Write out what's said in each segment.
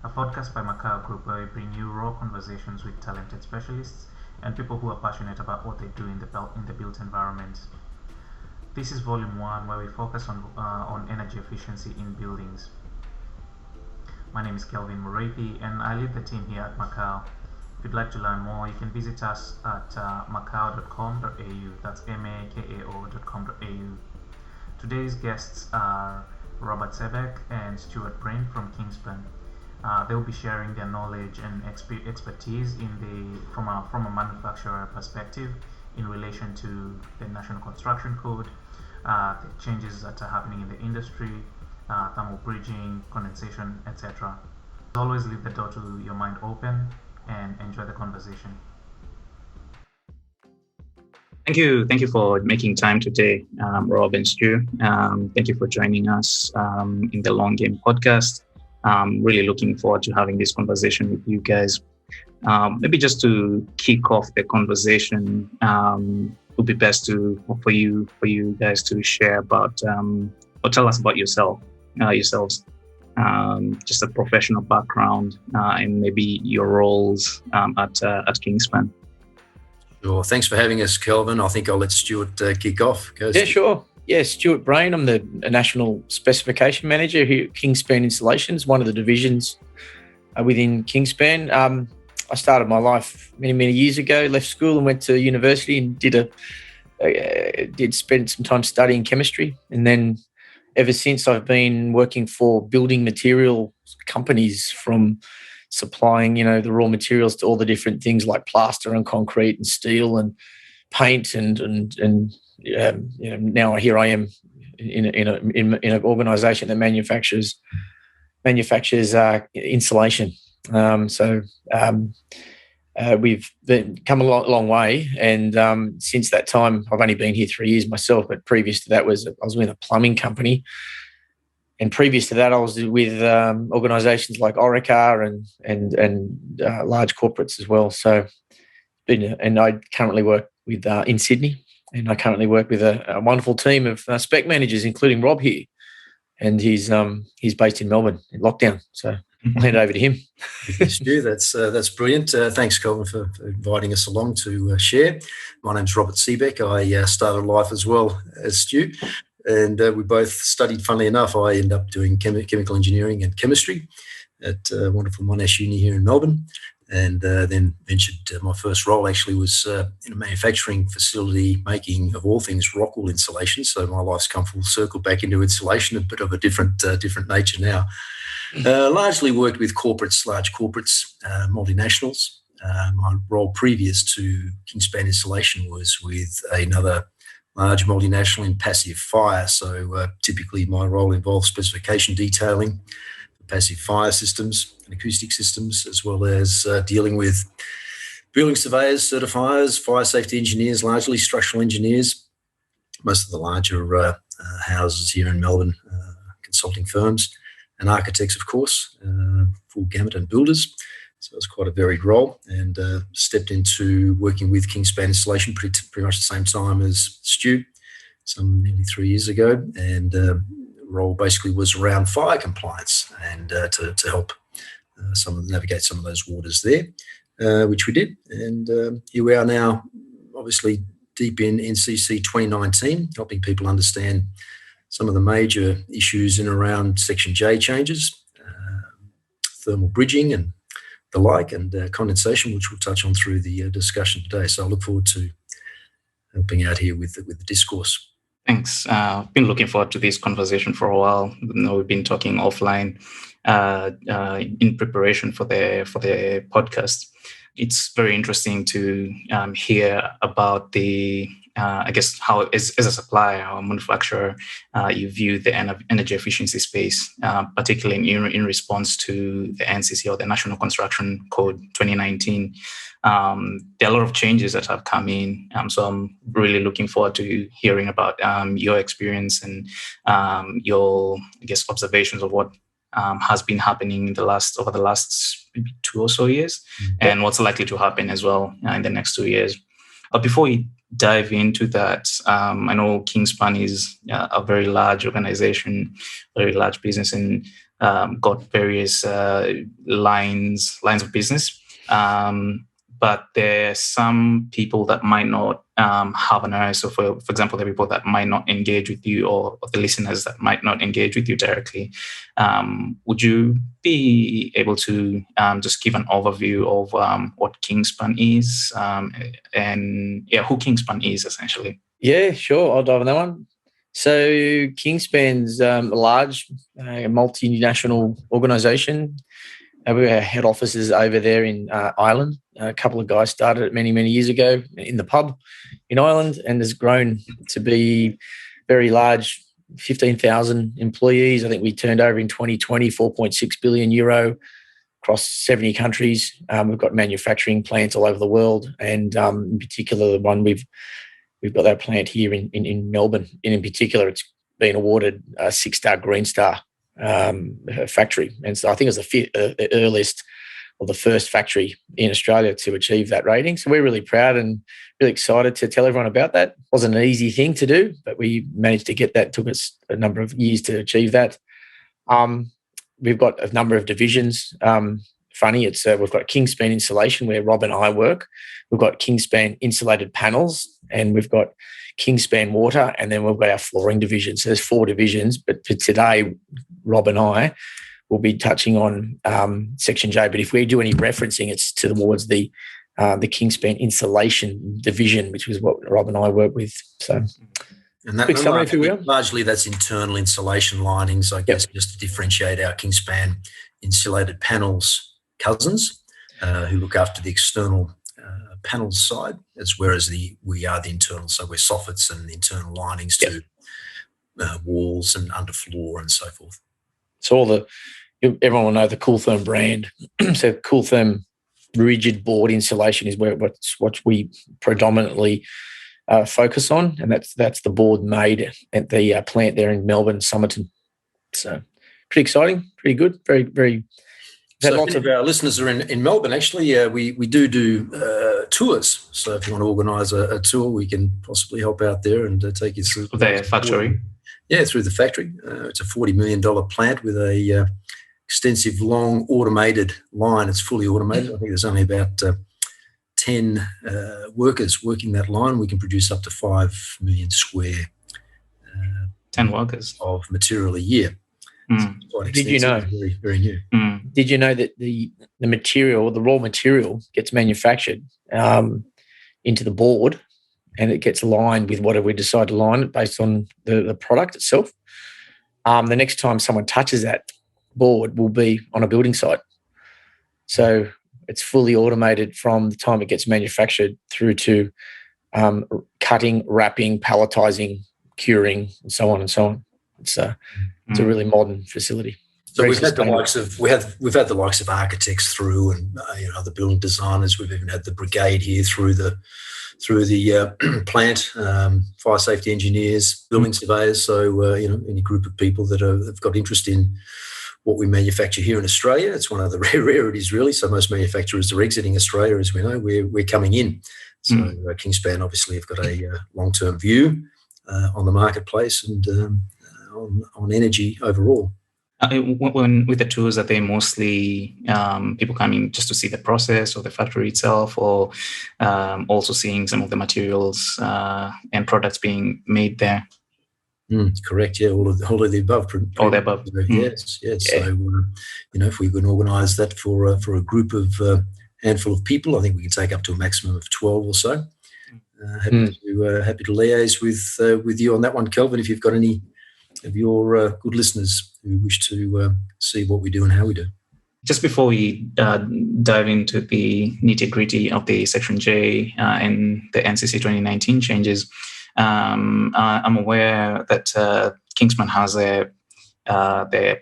a podcast by Macau Group where we bring you raw conversations with talented specialists and people who are passionate about what they do in the built environment. This is volume 1 where we focus on energy efficiency in buildings. My name is Kelvin Mureithi and I lead the team here at Macau. If you'd like to learn more, you can visit us at macau.com.au. That's makao.com.au. Today's guests are Robert Sebek and Stuart Braine from Kingspan. They'll be sharing their knowledge and expertise from a manufacturer perspective in relation to the National Construction Code, the changes that are happening in the industry, thermal bridging, condensation, etc. As always, leave the door to your mind open and enjoy the conversation. Thank you for making time today, Rob and Stu. Thank you for joining us in the Long Game podcast. Really looking forward to having this conversation with you guys. Maybe just to kick off the conversation, it would be best for you guys to share about or tell us about yourselves, just a professional background and maybe your roles at Kingspan. Sure. Thanks for having us, Kelvin. I think I'll let Stuart kick off. Sure. Yeah, Stuart Braine. I'm the National Specification Manager here at Kingspan Insulation, one of the divisions within Kingspan. I started my life many years ago, left school and went to university and did spend some time studying chemistry. And then ever since, I've been working for building material companies, from supplying, the raw materials to all the different things like plaster and concrete and steel and paint and now here I am in an organisation that manufactures insulation. We've come a long way, and since that time, I've only been here 3 years myself. But previous to that, I was with a plumbing company. And previous to that, I was with organisations like Orica and large corporates as well. So, and I currently work with in Sydney, and I currently work with a wonderful team of spec managers, including Rob here, and he's based in Melbourne in lockdown. So I'll hand it over to him. Stu, that's brilliant. Thanks, Colin, for inviting us along to share. My name's Robert Sebek. I started life as well as Stu. And we both studied, funnily enough. I ended up doing chemical engineering and chemistry at wonderful Monash Uni here in Melbourne. And then ventured, my first role actually was in a manufacturing facility making, of all things, rock wool insulation. So my life's come full circle back into insulation, a bit of a different nature now. Largely worked with large corporates, multinationals. My role previous to Kingspan Insulation was with another large multinational in passive fire. So typically my role involves specification detailing for passive fire systems and acoustic systems, as well as dealing with building surveyors, certifiers, fire safety engineers, largely structural engineers, most of the larger houses here in Melbourne, consulting firms, and architects, of course, full gamut, and builders. So it was quite a varied role, and stepped into working with Kingspan Insulation pretty much the same time as Stu, some nearly 3 years ago. And role basically was around fire compliance and to help navigate some of those waters there, which we did. And here we are now, obviously deep in NCC 2019, helping people understand some of the major issues in around Section J changes, thermal bridging and the like, and condensation, which we'll touch on through the discussion today. So I look forward to helping out here with the discourse. Thanks. I've been looking forward to this conversation for a while. We've been talking offline in preparation for the podcast. It's very interesting to hear about the how as a supplier or manufacturer, you view the energy efficiency space, particularly in response to the NCC or the National Construction Code 2019. There are a lot of changes that have come in. So I'm really looking forward to hearing about your experience and your, observations of what has been happening over the last maybe 2 or so years, and what's likely to happen as well in the next 2 years. But before we dive into that. I know Kingspan is a very large organization, very large business, and got various lines of business. But there are some people that might not have an eye. So, for example, the people that might not engage with you, or the listeners that might not engage with you directly. Would you be able to just give an overview of what Kingspan is and who Kingspan is essentially? Yeah, sure. I'll dive on that one. So Kingspan's a large multinational organisation. We have head offices over there in Ireland. A couple of guys started it many, many years ago in the pub in Ireland, and has grown to be very large, 15,000 employees. I think we turned over in 2020 €4.6 billion across 70 countries. We've got manufacturing plants all over the world, and in particular, the one we've got that plant here in Melbourne. And in particular, it's been awarded a 6-star Green Star factory, and so I think it was the earliest or the first factory in Australia to achieve that rating. So we're really proud and really excited to tell everyone about that. It wasn't an easy thing to do, but we managed to get that. It took us a number of years to achieve that. We've got a number of divisions. Funny, we've got Kingspan Insulation, where Rob and I work. We've got Kingspan Insulated Panels, and we've got Kingspan Water, and then we've got our flooring division. So there's 4 divisions, but for today, Rob and I will be touching on Section J. But if we do any referencing, it's towards the Kingspan Insulation division, which is what Rob and I work with. So, and that, quick summary, if you will. Largely, that's internal insulation linings, I guess, just to differentiate our Kingspan Insulated Panels cousins, who look after the external panels side, whereas we are the internal, so we're soffits and the internal linings to walls and underfloor and so forth. So everyone will know the Cooltherm brand. So Cooltherm rigid board insulation is what we predominantly focus on, and that's the board made at the plant there in Melbourne, Somerton. So pretty exciting, pretty good, very, very. So lots of our listeners are in Melbourne. Actually, we do tours. So if you want to organise a tour, we can possibly help out there and take you through the factory. Yeah, through the factory. It's a $40 million plant with a extensive, long, automated line. It's fully automated. I think there's only about 10 workers working that line. We can produce up to 5 million square 10 workers of material a year. Did you know? Very, very new. Did you know that the material, the raw material, gets manufactured into the board, and it gets aligned with whatever we decide to line it based on the product itself? The next time someone touches that board will be on a building site. So it's fully automated from the time it gets manufactured through to cutting, wrapping, palletizing, curing, and so on and so on. It's a really modern facility. So we've had the likes of architects through, and the building designers. We've even had the brigade here through the plant, fire safety engineers, building surveyors. So any group of people that have got interest in what we manufacture here in Australia. It's one of the rarities, really. So most manufacturers are exiting Australia, as we know. We're coming in. So Kingspan obviously have got a long-term view on the marketplace and on energy overall. When with the tours, are they mostly people coming just to see the process or the factory itself, or also seeing some of the materials and products being made there? Correct. Yeah, all of the above. All the above. Yes. Yeah. So if we can organise that for a group of handful of people, I think we can take up to a maximum of 12 or so. Happy to liaise with you on that one, Kelvin. If you've got any of your good listeners who wish to see what we do and how we do. Just before we dive into the nitty-gritty of the Section J and the NCC 2019 changes, I'm aware that Kingspan has the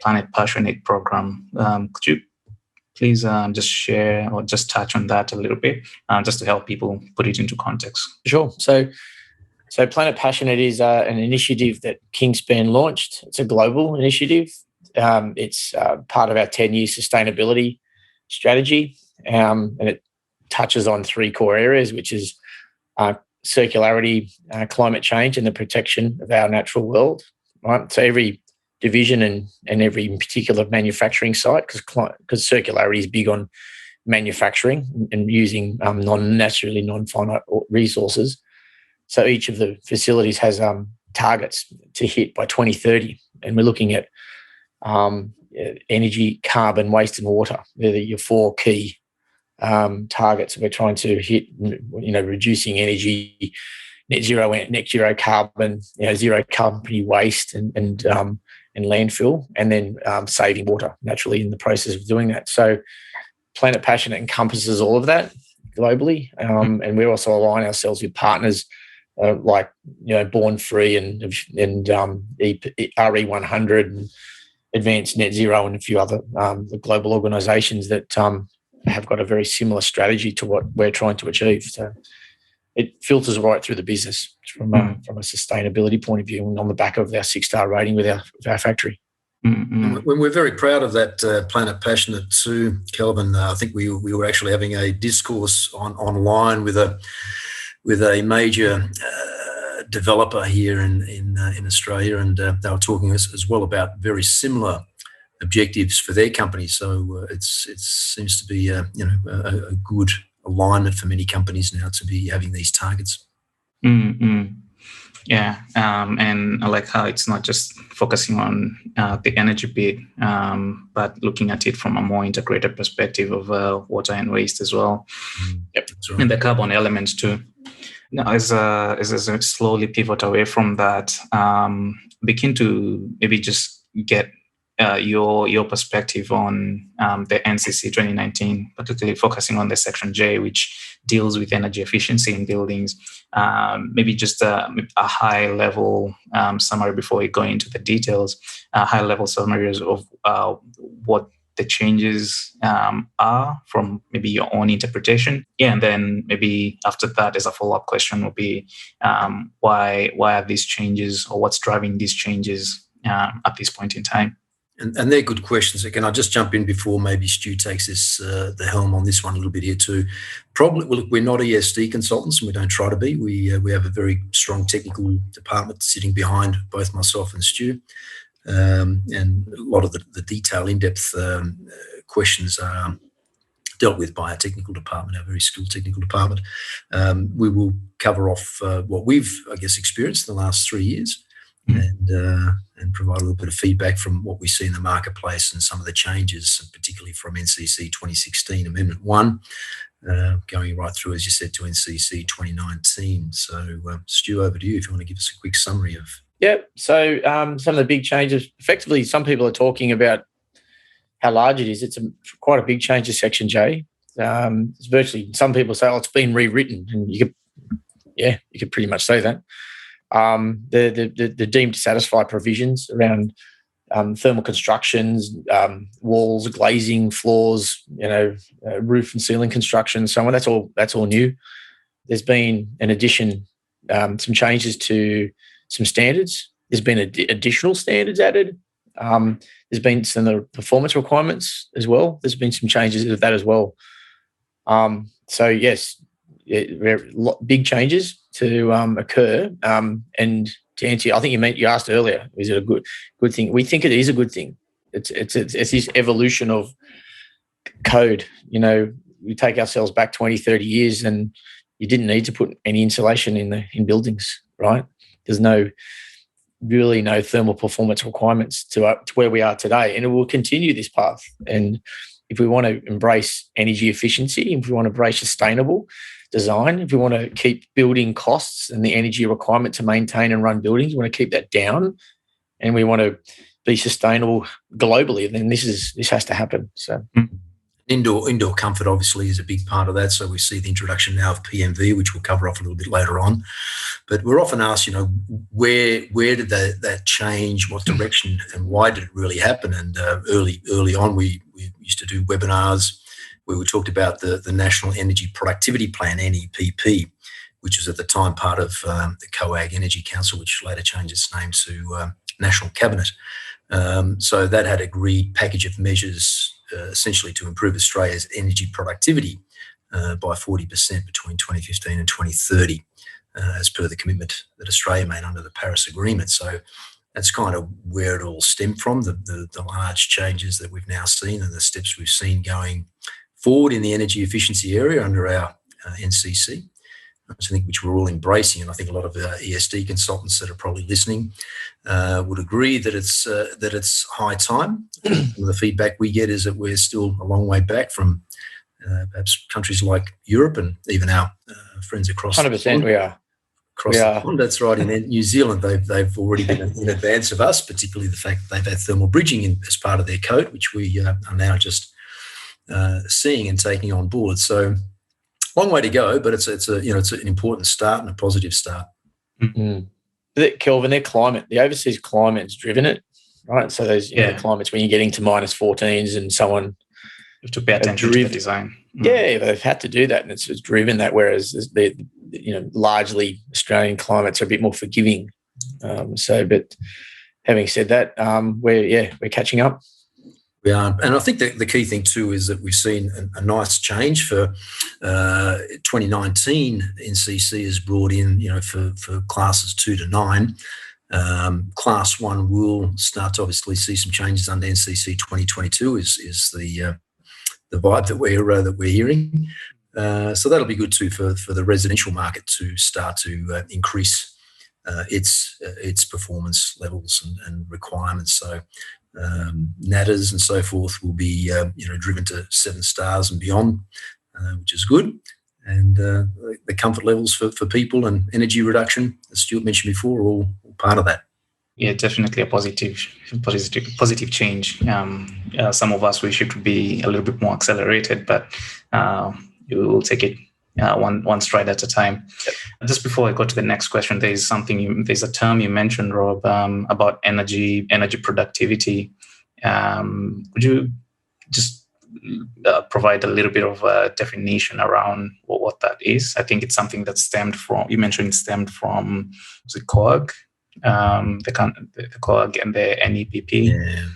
Planet Passionate program. Could you please just share or just touch on that a little bit, just to help people put it into context? Sure. So Planet Passionate is an initiative that Kingspan launched. It's a global initiative. It's part of our 10-year sustainability strategy, and it touches on 3 core areas, which is circularity, climate change, and the protection of our natural world. Right, so every division and every particular manufacturing site, because circularity is big on manufacturing and using non-finite resources. So each of the facilities has targets to hit by 2030, and we're looking at energy, carbon, waste, and water. They're your four key targets we're trying to hit. Reducing energy, net zero carbon, zero company waste and landfill, and then saving water naturally in the process of doing that. So Planet Passionate encompasses all of that globally, and we also align ourselves with partners like Born Free and RE100 and Advanced Net Zero and a few other the global organisations that have got a very similar strategy to what we're trying to achieve. So it filters right through the business from a sustainability point of view, and on the back of our 6-star rating with our factory. When we're very proud of that Planet Passionate too, Kelvin. I think we were actually having a discourse online with a major developer here in Australia, and they were talking as well about very similar objectives for their company. So it seems to be a good alignment for many companies now to be having these targets. Yeah, and I like how it's not just focusing on the energy bit, but looking at it from a more integrated perspective of water and waste as well. Yep, that's right. And the carbon element too. Now, as I slowly pivot away from that, begin to maybe just get your perspective on the NCC 2019, particularly focusing on the Section J, which deals with energy efficiency in buildings. Maybe just a high-level summary before we go into the details, high-level summaries of what the changes are from maybe your own interpretation. Yeah, and then maybe after that, as a follow-up question would be, why are these changes, or what's driving these changes at this point in time? And they're good questions. Can I just jump in before maybe Stu takes the helm on this one a little bit here too? Probably, we're not ESD consultants, and we don't try to be. We have a very strong technical department sitting behind both myself and Stu, and a lot of the detail, in-depth questions are dealt with by our technical department, our very skilled technical department. We will cover off what we've, I guess, experienced in the last 3 years. And provide a little bit of feedback from what we see in the marketplace and some of the changes, particularly from NCC 2016 Amendment 1, going right through, as you said, to NCC 2019. So, Stu, over to you if you want to give us a quick summary of. Yeah, so some of the big changes, effectively, some people are talking about how large it is. It's quite a big change to Section J. It's virtually, some people say, it's been rewritten, and you could pretty much say that. The deemed to satisfy provisions around thermal constructions, walls, glazing, floors, roof and ceiling construction, so on. That's all new. There's been, in addition, some changes to some standards. There's been additional standards added. There's been some of the performance requirements as well. There's been some changes of that as well. So yes, big changes to occur. And to answer, I think you asked earlier, is it a good thing? We think it is a good thing. It's this evolution of code. We take ourselves back 20, 30 years, and you didn't need to put any insulation in buildings, right? There's no thermal performance requirements to where we are today, and it will continue this path. And if we want to embrace energy efficiency, if we want to embrace sustainable design, if we want to keep building costs and the energy requirement to maintain and run buildings, we want to keep that down, and we want to be sustainable globally, then this has to happen. So indoor comfort obviously is a big part of that. So we see the introduction now of PMV, which we'll cover off a little bit later on. But we're often asked, where did that change, what direction, and why did it really happen? And early on, we used to do webinars where we talked about the National Energy Productivity Plan, NEPP, which was at the time part of the COAG Energy Council, which later changed its name to National Cabinet. So that had agreed package of measures essentially to improve Australia's energy productivity by 40% between 2015 and 2030. as per the commitment that Australia made under the Paris Agreement. So that's kind of where it all stemmed from, the large changes that we've now seen and the steps we've seen going forward in the energy efficiency area under our NCC, I think, which we're all embracing. And I think a lot of our ESD consultants that are probably listening would agree that it's high time. Some of the feedback we get is that we're still a long way back from perhaps countries like Europe and even our friends across 100% we are. Across the pond, that's right. In New Zealand, they've already been in advance of us, particularly the fact that they've had thermal bridging as part of their code, which we are now just seeing and taking on board. So, long way to go, but it's an important start and a positive start. Mm-hmm. Kelvin, their climate, the overseas climate's driven it, right? So those climates when you're getting to minus 14s and someone you have to pay attention to the design. Yeah, they've had to do that, and it's driven that. Whereas the largely Australian climates are a bit more forgiving. But having said that, we're catching up. We are, and I think the key thing too is that we've seen a nice change for 2019. NCC has brought in, for classes 2 to 9. Class 1 will start to obviously see some changes under NCC 2022. Is the vibe that we're hearing. So that'll be good too for the residential market to start to increase its performance levels and requirements. So NATAs and so forth will be driven to 7 stars and beyond, which is good. And the comfort levels for people and energy reduction, as Stuart mentioned before, are all part of that. Yeah, definitely a positive change. Some of us wish it would be a little bit more accelerated, but you will take it one stride at a time. Yep. Just before I go to the next question, there's a term you mentioned, Rob, about energy productivity. Would you just provide a little bit of a definition around what that is? I think it's something that stemmed from was it COAG? The COAG and the NEPP.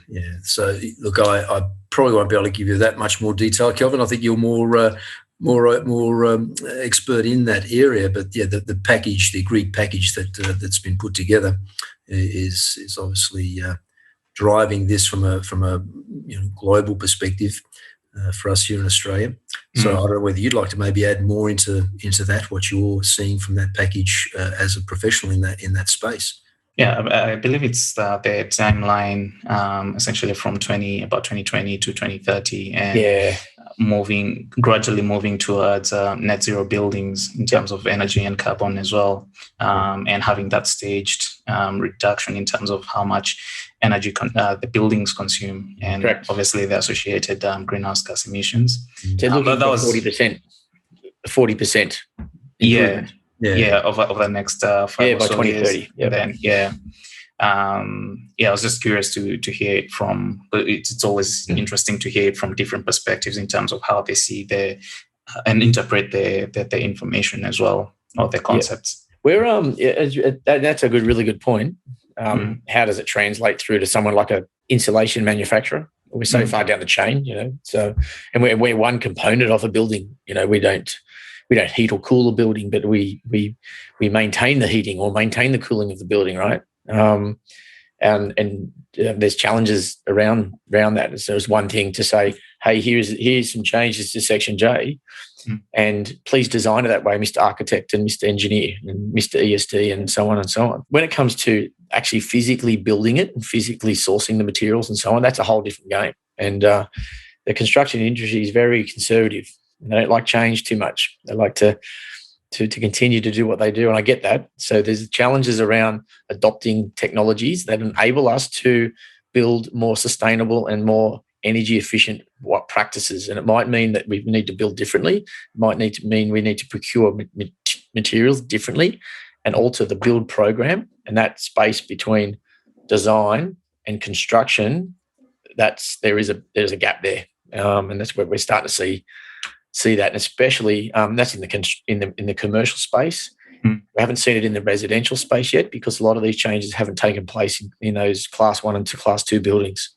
Yeah. So look, I probably won't be able to give you that much more detail, Kelvin. I think you're more expert in that area. But yeah, the package, the agreed package that's been put together is obviously driving this from a global perspective for us here in Australia. So I don't know whether you'd like to maybe add more into that, what you're seeing from that package as a professional in that space. Yeah, I believe it's the timeline essentially from 2020 to 2030, and gradually moving towards net zero buildings in terms of energy and carbon as well, and having that staged reduction in terms of how much energy the buildings consume, and obviously the associated greenhouse gas emissions. So looking at 40%. Yeah, over the next 5 by or so 2030. Years. Then, I was just curious to hear it from. It's always interesting to hear it from different perspectives in terms of how they see and interpret the information as well, or the concepts. That's a really good point. How does it translate through to someone like a insulation manufacturer? We're so far down the chain, So, and we're one component of a building. We don't heat or cool a building, but we maintain the heating or maintain the cooling of the building, right? And there's challenges around that. So it's one thing to say, hey, here's some changes to Section J, and please design it that way, Mr. Architect and Mr. Engineer and Mr. ESD and so on and so on. When it comes to actually physically building it and physically sourcing the materials and so on, that's a whole different game. And the construction industry is very conservative. They don't like change too much. They like to continue to do what they do, and I get that. So there's challenges around adopting technologies that enable us to build more sustainable and more energy efficient practices. And it might mean that we need to build differently. It might mean we need to procure materials differently and alter the build program. And that space between design and construction, there's a gap there, and that's where we're starting to see that, and especially that's in the commercial space. We haven't seen it in the residential space yet, because a lot of these changes haven't taken place in those Class 1 and Class 2 buildings,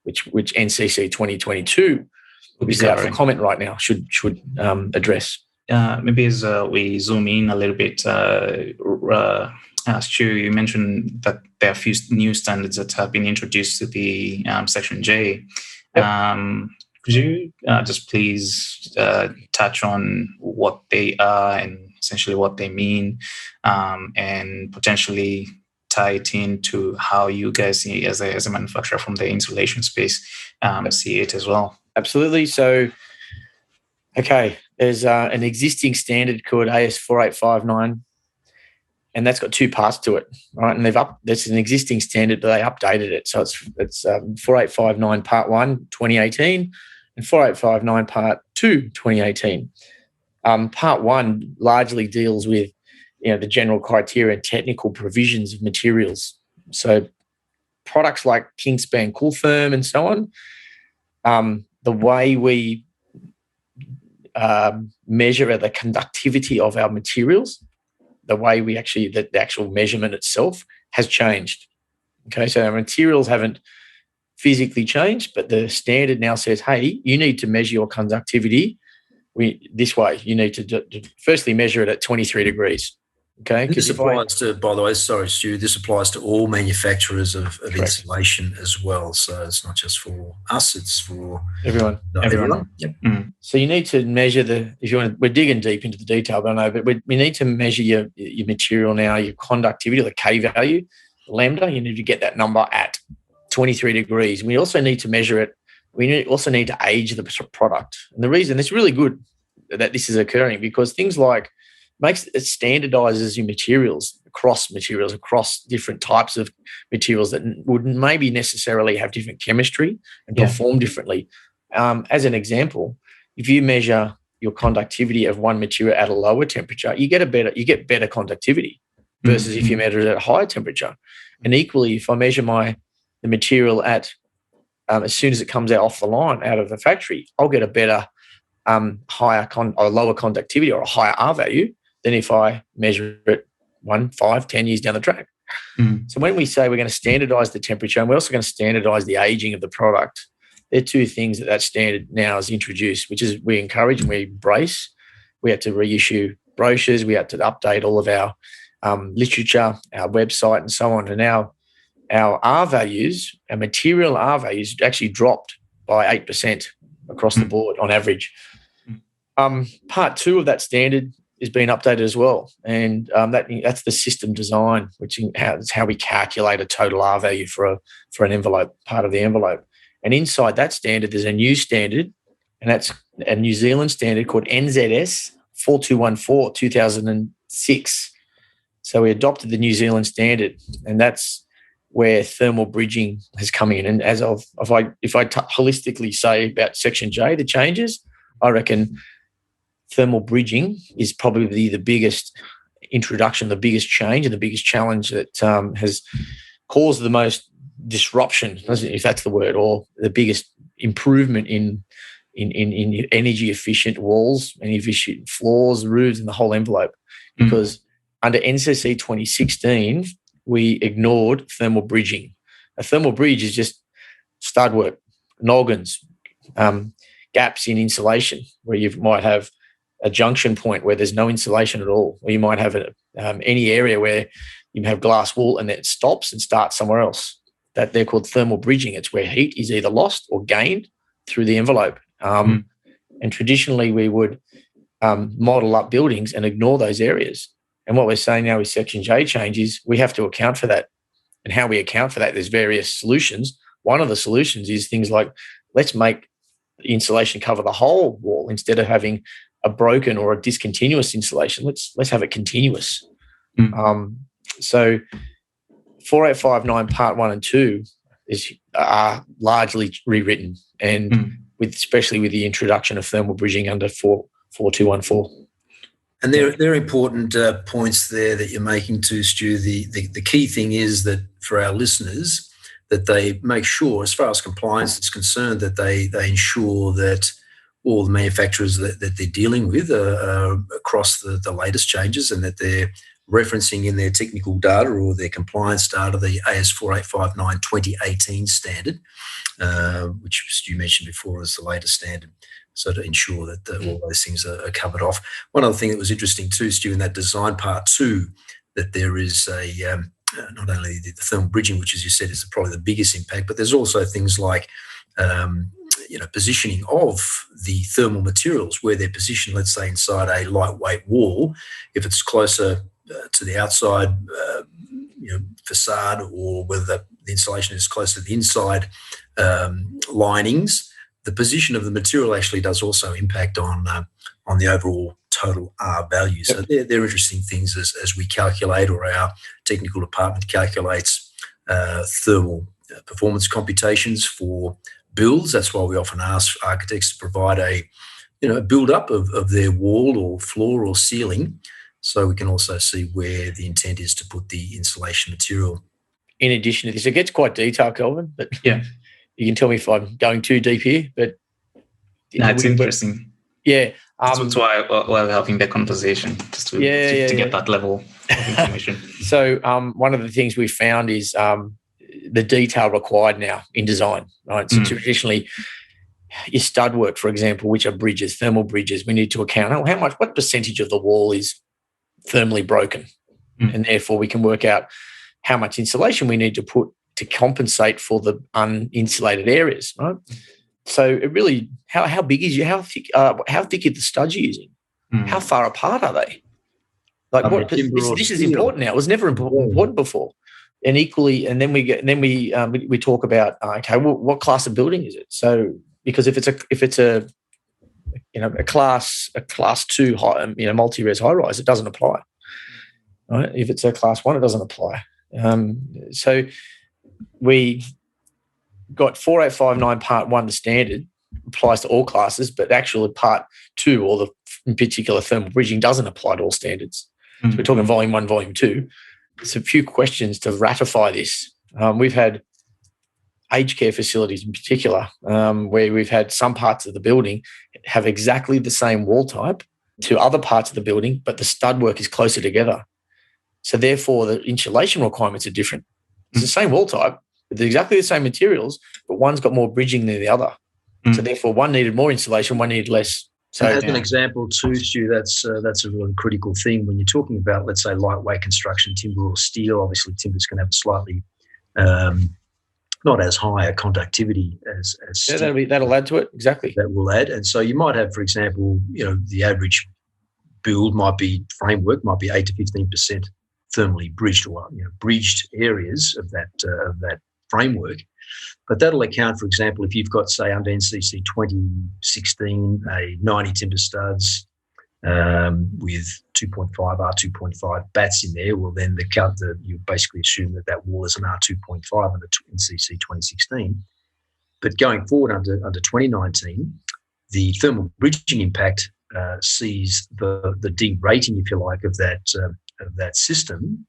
which NCC 2022 will be out for comment right now should address. maybe as we zoom in a little bit, Stu, you mentioned that there are a few new standards that have been introduced to the Section J. Yep. Could you just please touch on what they are and essentially what they mean, and potentially tie it into how you guys see as a manufacturer from the insulation space see it as well? Absolutely. So, okay, there's an existing standard called AS 4859, and that's got two parts to it, right? And that's an existing standard, but they updated it. So it's 4859 Part 1, 2018, and 4859 Part 2, 2018. Part 1 largely deals with, the general criteria and technical provisions of materials. So products like Kingspan Cool Firm and so on, the way we measure the conductivity of our materials, the way we the actual measurement itself has changed. Okay, so our materials haven't physically changed, but the standard now says, hey, you need to measure your conductivity this way. You need to firstly measure it at 23 degrees. Okay. This applies to, by the way, sorry, Stu, this applies to all manufacturers of insulation as well. So it's not just for us, it's for everyone. Everyone. Yep. Mm. So you need to measure we're digging deep into the detail, I know, but we need to measure your material now, your conductivity, the K value, lambda. You need to get that number at 23 degrees. And we also need to measure it. We also need to age the product. And the reason it's really good that this is occurring, because things like it standardizes your materials across different types of materials that wouldn't maybe necessarily have different chemistry and perform differently. As an example, if you measure your conductivity of one material at a lower temperature, you get better conductivity versus if you measure it at a higher temperature. And equally, if I measure the material at as soon as it comes out off the line, out of the factory, I'll get a better lower conductivity or a higher R value than if I measure it 1, 5, 10 years down the track. So when we say we're going to standardize the temperature and we're also going to standardize the aging of the product, they're two things that standard now is introduced, which is we encourage and we embrace. We had to reissue brochures. We had to update all of our literature, our website and so on. And now our R values, our material R values actually dropped by 8% across the board on average. Part 2 of that standard is being updated as well. And that's the system design, which is how we calculate a total R value for an envelope, part of the envelope. And inside that standard, there's a new standard, and that's a New Zealand standard called NZS 4214 2006. So we adopted the New Zealand standard, and that's where thermal bridging has come in. And if I holistically say about Section J, the changes, I reckon thermal bridging is probably the biggest introduction, the biggest change, and the biggest challenge that has caused the most disruption, if that's the word, or the biggest improvement in energy efficient walls, energy efficient floors, roofs, and the whole envelope. Because under NCC 2016, we ignored thermal bridging. A thermal bridge is just stud work, noggins, gaps in insulation, where you might have a junction point where there's no insulation at all, or you might have any area where you have glass wool and it stops and starts somewhere else. That they're called thermal bridging. It's where heat is either lost or gained through the envelope. And traditionally, we would model up buildings and ignore those areas. And what we're saying now with Section J changes, we have to account for that. And how we account for that, there's various solutions. One of the solutions is things like, let's make the insulation cover the whole wall instead of having a broken or a discontinuous insulation. Let's have it continuous. So 4859 Part 1 and 2 are largely rewritten, and especially with the introduction of thermal bridging under 4214. And they're important points there that you're making too, Stu. The key thing is that for our listeners, that they make sure, as far as compliance is concerned, that they ensure that all the manufacturers that they're dealing with are across the latest changes, and that they're referencing in their technical data or their compliance data the AS 4859 2018 standard, which Stu mentioned before as the latest standard. So to ensure that all those things are covered off. One other thing that was interesting too, Stu, in that design part too, that there is not only the thermal bridging, which as you said is probably the biggest impact, but there's also things like positioning of the thermal materials, where they're positioned, let's say, inside a lightweight wall. If it's closer to the outside facade, or whether the insulation is close to the inside linings, the position of the material actually does also impact on the overall total R value. So they're interesting things as we calculate, or our technical department calculates thermal performance computations for builds. That's why we often ask architects to provide a build-up of their wall or floor or ceiling, so we can also see where the intent is to put the insulation material. In addition to this, it gets quite detailed, Kelvin, but Yeah. You can tell me if I'm going too deep here, but That's interesting. Yeah. That's why we're having the conversation, just to get that level of information. So one of the things we found is the detail required now in design, right? So traditionally, your stud work, for example, which are bridges, thermal bridges, we need to account what percentage of the wall is thermally broken, and therefore we can work out how much insulation we need to put to compensate for the uninsulated areas, right? So it really, how big is how thick are the studs you're using? How far apart are they? Like this is important now. It was never important before. And equally, and then we talk about what class of building is it? So because if it's a class 2 multi-res high rise, it doesn't apply. Right? If it's a class 1, it doesn't apply. So we got 4859 Part 1, the standard applies to all classes, but actually Part 2, or in particular thermal bridging, doesn't apply to all standards. So we're talking Volume 1, Volume 2. There's a few questions to ratify this. We've had aged care facilities in particular, where we've had some parts of the building have exactly the same wall type to other parts of the building, but the stud work is closer together. So therefore, the insulation requirements are different. It's the same wall type, with exactly the same materials, but one's got more bridging than the other. So therefore, one needed more insulation, one needed less. So as an example too, Stu, that's a really critical thing when you're talking about, let's say, lightweight construction, timber or steel. Obviously, timber's going to have a slightly not as high a conductivity as steel. That'll add to it, exactly. That will add, and so you might have, for example, the average build framework might be 8 to 15% thermally bridged, or bridged areas of that framework. But that'll account, for example, if you've got, say, under NCC 2016, a 90 timber studs with 2.5 R2.5 bats in there, well, then you basically assume that wall is an R2.5 under NCC 2016. But going forward under 2019, the thermal bridging impact sees the derating, if you like, of that system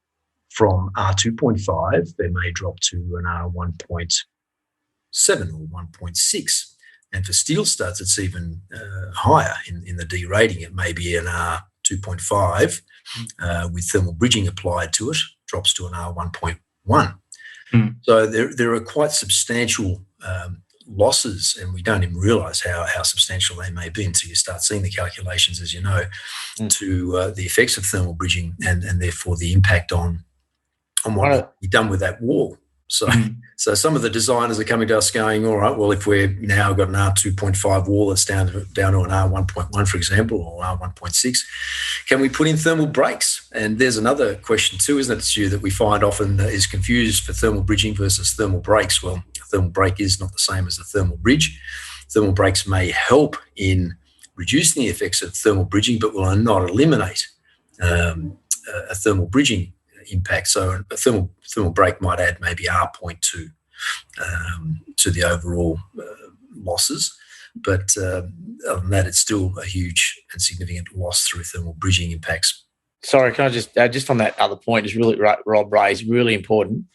from R2.5, they may drop to an R1.7 or 1.6. And for steel studs, it's even higher in the derating. It may be an R2.5 with thermal bridging applied to it, drops to an R1.1. So there are quite substantial losses, and we don't even realise how substantial they may be until you start seeing the calculations, as you know, to the effects of thermal bridging and therefore the impact on what can be done with that wall. So some of the designers are coming to us going, all right, well, if we're now got an R2.5 wall that's down to an R1.1, for example, or R1.6, can we put in thermal breaks? And there's another question too, isn't it, Stu, that we find often is confused for thermal bridging versus thermal breaks. Well, a thermal break is not the same as a thermal bridge. Thermal breaks may help in reducing the effects of thermal bridging, but will not eliminate a thermal bridging impact. So a thermal break might add maybe R.2 to the overall losses. But other than that, it's still a huge and significant loss through thermal bridging impacts. Sorry, can I just on that other point, is really Rob raised, really important.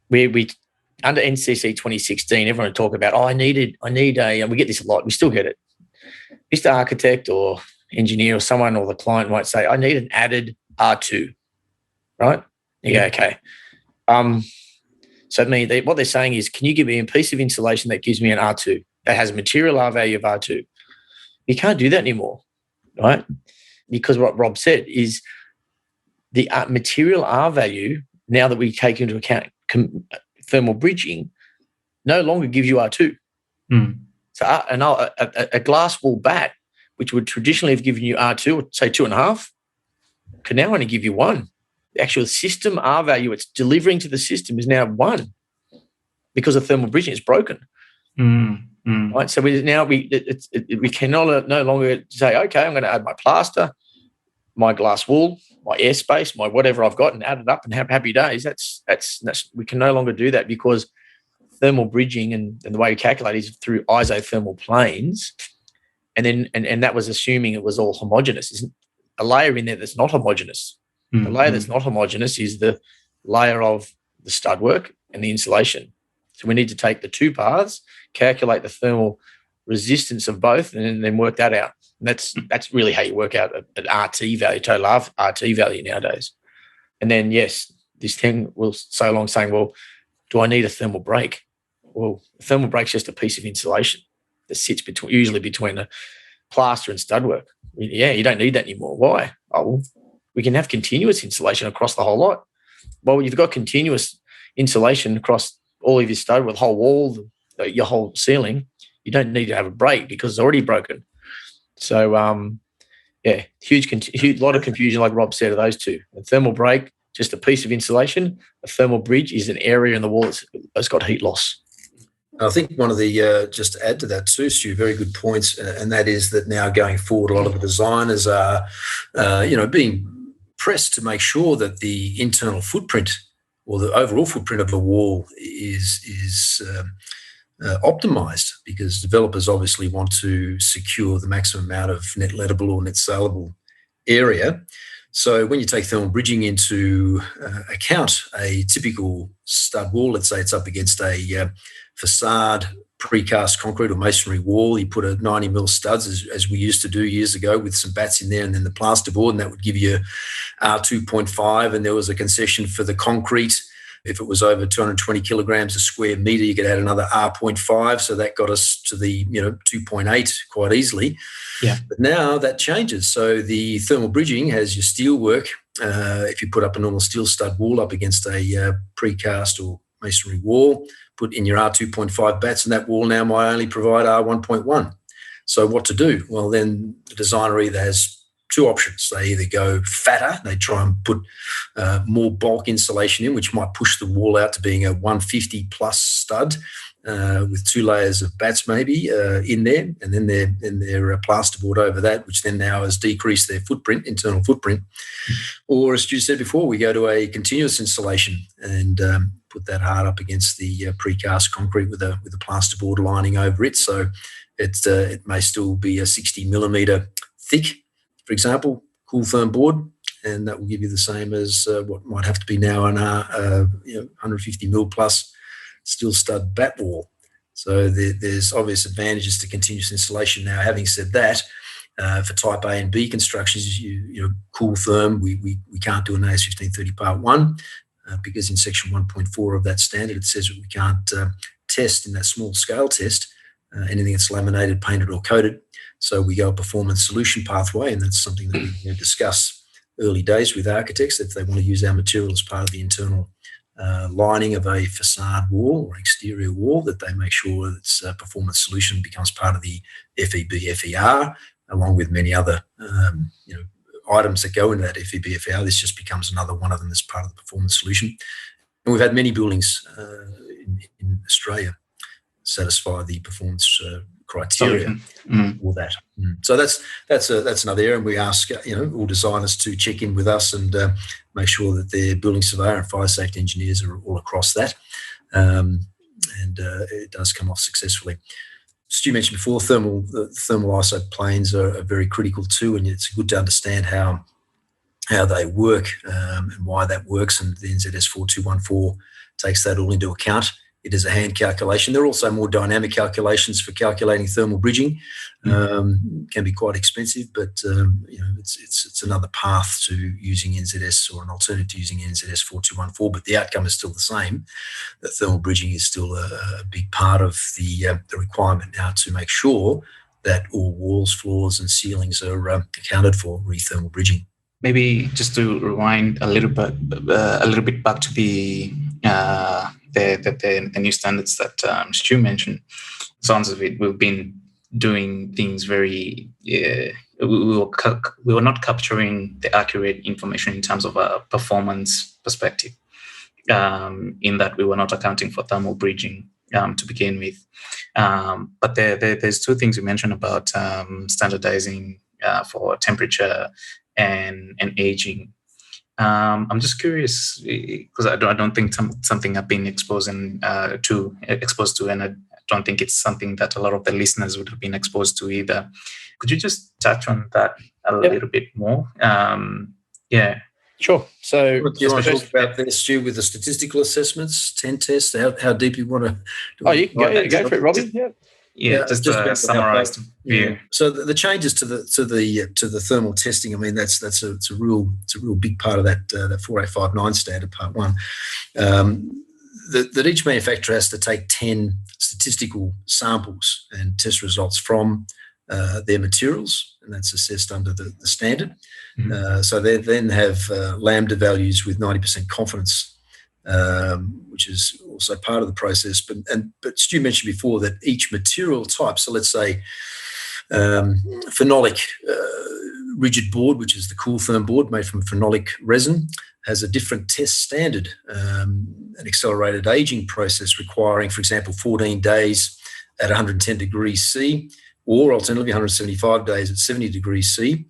We under NCC 2016, everyone would talk about, I need a, and we get this a lot, we still get it. Mr. Architect or engineer or someone or the client might say, I need an added R2, right? You go, okay. So what they're saying is, can you give me a piece of insulation that gives me an R2 that has a material R value of R2? You can't do that anymore, right? Because what Rob said is the material R value, now that we take into account thermal bridging, no longer gives you R2. So a glass wall bat, which would traditionally have given you R2, or say 2.5, can now only give you 1. The actual system R value it's delivering to the system is now 1 because of thermal bridging. It's broken. Right? So we can no longer say, okay, I'm going to add my plaster, my glass wool, my airspace, my whatever I've got, and add it up and have happy days. That's we can no longer do that because thermal bridging and the way you calculate is through isothermal planes, and that was assuming it was all homogeneous. There's a layer in there that's not homogeneous. The layer that's not homogeneous is the layer of the stud work and the insulation. So we need to take the two paths, calculate the thermal resistance of both, and then work that out. And that's really how you work out an RT value, total RT value nowadays. And then, yes, this thing will so long saying, well, do I need a thermal break? Well, a thermal break's just a piece of insulation that sits usually between a plaster and stud work. Yeah, you don't need that anymore. Why? Oh, well, we can have continuous insulation across the whole lot. Well, you've got continuous insulation across all of your stud with the whole wall, your whole ceiling. You don't need to have a break because it's already broken. So, huge lot of confusion, like Rob said, of those two. A thermal break, just a piece of insulation. A thermal bridge is an area in the wall that's got heat loss. I think one of the, just to add to that too, Stu, very good points, and that is that now going forward, a lot of the designers are, being pressed to make sure that the internal footprint or the overall footprint of a wall is optimized, because developers obviously want to secure the maximum amount of net lettable or net saleable area. So when you take thermal bridging into account, a typical stud wall, let's say it's up against a facade precast concrete or masonry wall, you put a 90mm studs as we used to do years ago with some bats in there, and then the plasterboard, and that would give you R2.5, and there was a concession for the concrete. If it was over 220 kilograms a square metre, you could add another R.5, so that got us to the 2.8 quite easily. Yeah. But now that changes. So the thermal bridging has your steel work. If you put up a normal steel stud wall up against a precast or masonry wall, put in your R2.5 bats, and that wall now might only provide R1.1. So what to do? Well, then the designer either has two options. They either go fatter, they try and put more bulk insulation in, which might push the wall out to being a 150 plus stud with 2 layers of bats maybe in there, and then their plasterboard over that, which then now has decreased their footprint, internal footprint. Or as Stu said before, we go to a continuous insulation and put that hard up against the precast concrete with a plasterboard lining over it. So it may still be a 60mm thick, for example, cool therm board, and that will give you the same as what might have to be now an 150mm plus steel stud bat wall. So there's obvious advantages to continuous insulation. Now, having said that, for type A and B constructions, cool therm, we can't do an AS 1530 Part 1 because in section 1.4 of that standard it says that we can't test in that small scale test anything that's laminated, painted or coated. So we go a performance solution pathway, and that's something that we discuss early days with architects, if they want to use our material as part of the internal lining of a facade wall or exterior wall, that they make sure that its performance solution becomes part of the FEB, FER, along with many other items that go into that FEB, FER. This just becomes another one of them as part of the performance solution. And we've had many buildings in Australia satisfy the performance criteria for that. So that's another area, and we ask all designers to check in with us and make sure that their building surveyor and fire safety engineers are all across that, and it does come off successfully. Stu mentioned before, thermal ISO planes are very critical too, and it's good to understand how they work and why that works, and the NZS 4214 takes that all into account it is a hand calculation. There are also more dynamic calculations for calculating thermal bridging. Can be quite expensive, but it's another path to using NZS, or an alternative to using NZS 4214. But the outcome is still the same. That thermal bridging is still a big part of the requirement now to make sure that all walls, floors, and ceilings are accounted for re-thermal bridging. Maybe just to rewind a little bit back to the new standards that Stu mentioned. Sounds of it, we've been doing things very. We were not capturing the accurate information in terms of a performance perspective. In that we were not accounting for thermal bridging to begin with. But there's two things you mentioned about standardizing for temperature and aging. I'm just curious because I don't think something I've been exposed to, and I don't think it's something that a lot of the listeners would have been exposed to either. Could you just touch on that a little bit more? Sure. So, do you want to talk about this, Stu, with the statistical assessments, 10 tests? How deep you want to? You can go for it, Robbie. Just a summarised view. Yeah. So the changes to the thermal testing. I mean, it's a real big part of that 4859 standard, part 1. That each manufacturer has to take 10 statistical samples and test results from their materials, and that's assessed under the standard. So they then have lambda values with 90% confidence, which is also part of the process. But Stu mentioned before that each material type, so let's say phenolic rigid board, which is the cool therm board made from phenolic resin, has a different test standard, an accelerated aging process requiring, for example, 14 days at 110 degrees C, or alternatively 175 days at 70 degrees C,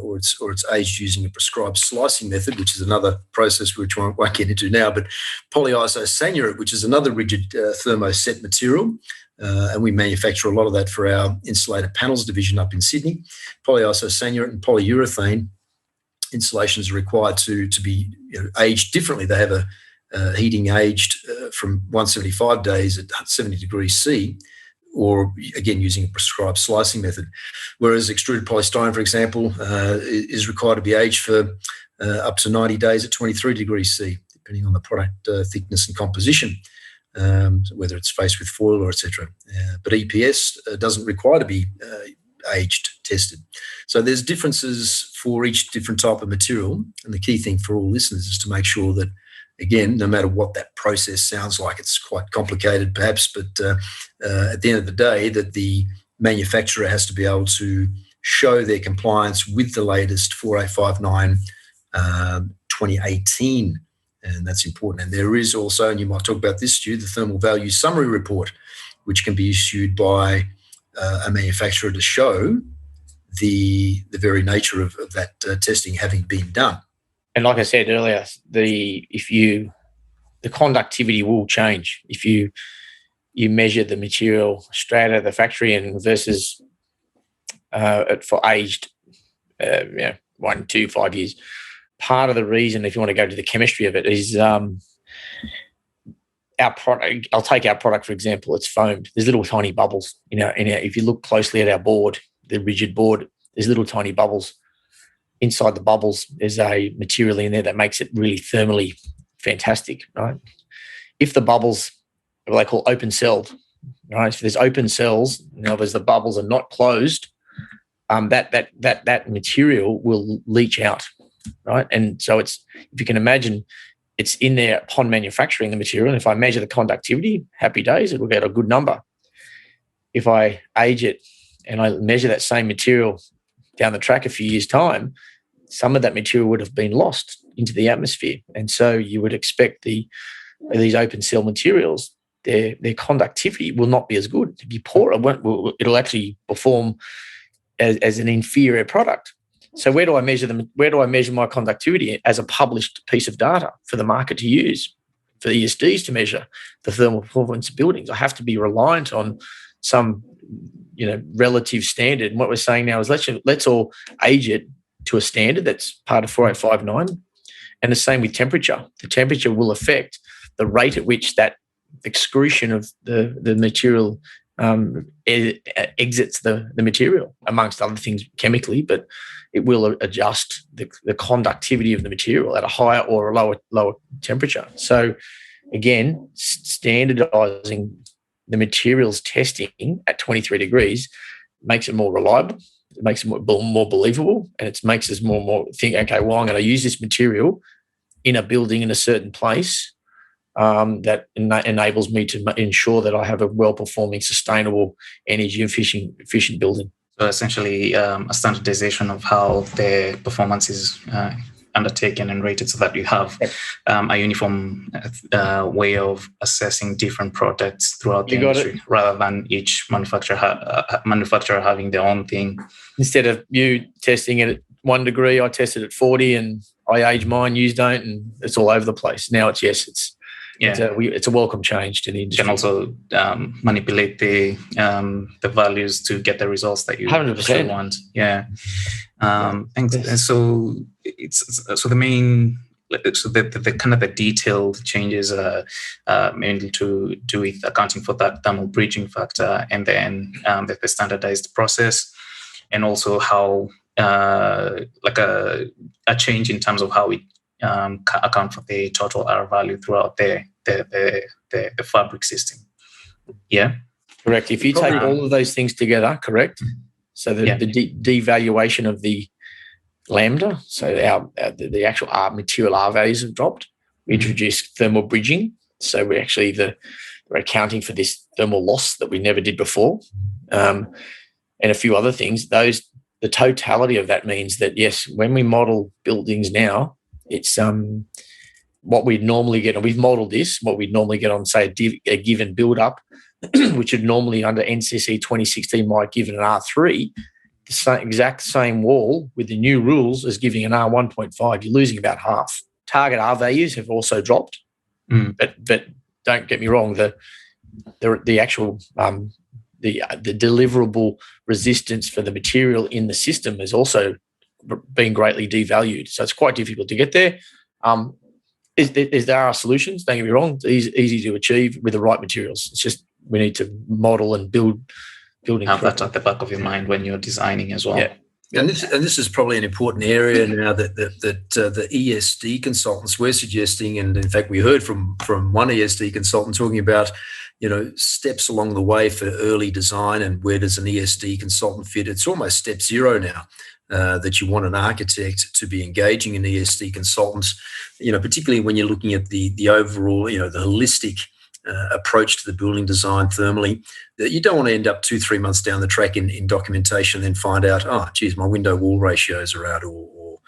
or it's aged using a prescribed slicing method, which is another process which I won't get into now, but polyisosanurate, which is another rigid thermoset material, and we manufacture a lot of that for our insulated panels division up in Sydney. Polyisosanurate and polyurethane insulations are required to be aged differently. They have a heating aged from 175 days at 70 degrees C, or again using a prescribed slicing method. Whereas extruded polystyrene, for example, is required to be aged for up to 90 days at 23 degrees C, depending on the product thickness and composition, whether it's faced with foil or etc. But EPS doesn't require to be aged tested. So there's differences for each different type of material, and the key thing for all listeners is to make sure that, again, no matter what that process sounds like, it's quite complicated perhaps, but at the end of the day, that the manufacturer has to be able to show their compliance with the latest 4859 2018, and that's important. And there is also, and you might talk about this, Stu, the thermal value summary report, which can be issued by a manufacturer to show the very nature of that testing having been done. And like I said earlier, the conductivity will change if you measure the material straight out of the factory and versus for aged 1, 2, 5 years. Part of the reason, if you want to go to the chemistry of it, is our product. I'll take our product for example. It's foamed. There's little tiny bubbles. If you look closely at our board, the rigid board, there's little tiny bubbles. Inside the bubbles, there's a material in there that makes it really thermally fantastic, right? If the bubbles, what they call open celled, right? If there's open cells, in other words, the bubbles are not closed, that material will leach out, right? And so it's, if you can imagine, it's in there upon manufacturing the material. And if I measure the conductivity, happy days, it will get a good number. If I age it and I measure that same material down the track a few years' time, some of that material would have been lost into the atmosphere. And so you would expect these open cell materials, their conductivity will not be as good. It'll be poor. It'll actually perform as an inferior product. So where do I measure them? Where do I measure my conductivity? As a published piece of data for the market to use, for the ESDs to measure the thermal performance of buildings? I have to be reliant on some relative standard. And what we're saying now is let's all age it to a standard that's part of 4859. And the same with temperature. The temperature will affect the rate at which that excretion of the material exits the material, amongst other things chemically, but it will adjust the conductivity of the material at a higher or a lower temperature. So again, standardizing the materials testing at 23 degrees makes it more reliable, it makes it more believable, and it makes us more think, okay, well, I'm going to use this material in a building in a certain place that enables me to ensure that I have a well-performing, sustainable, energy-efficient building. So essentially, a standardization of how the performance is undertaken and rated, so that you have a uniform way of assessing different products throughout the industry, rather than each manufacturer having their own thing. Instead of you testing it at 1 degree, I tested at 40, and I age mine, you don't, and it's all over the place. Now it's a welcome change to the industry. You can also manipulate the values to get the results that you 100% want. Yeah. Thanks. And so the kind of the detailed changes mainly to do with accounting for that thermal bridging factor, and then the standardized process, and also how like a change in terms of how we account for the total R value throughout the fabric system. Yeah, correct. If you take all of those things together, correct. So the devaluation of the lambda, so the actual R material R values have dropped. We introduced thermal bridging, so we're accounting for this thermal loss that we never did before, and a few other things. The totality of that means that, yes, when we model buildings now, it's what we'd normally get, and we've modeled this, what we'd normally get on, say, a given build-up, which would normally under NCC 2016 might give it an R3, the exact same wall with the new rules as giving an R1.5, you're losing about half. Target R values have also dropped, but don't get me wrong, the actual the deliverable resistance for the material in the system has also been greatly devalued. So it's quite difficult to get there. There are solutions, don't get me wrong. It's easy to achieve with the right materials. It's just we need to model and building. Have that at the back of your mind when you're designing as well. Yeah. And this is probably an important area now that the ESD consultants we're suggesting, and in fact we heard from one ESD consultant talking about, steps along the way for early design and where does an ESD consultant fit. It's almost step zero now. That you want an architect to be engaging an ESD consultant, particularly when you're looking at the overall, the holistic approach to the building design thermally. That you don't want to end up 2-3 months down the track in documentation and then find out, my window wall ratios are out, or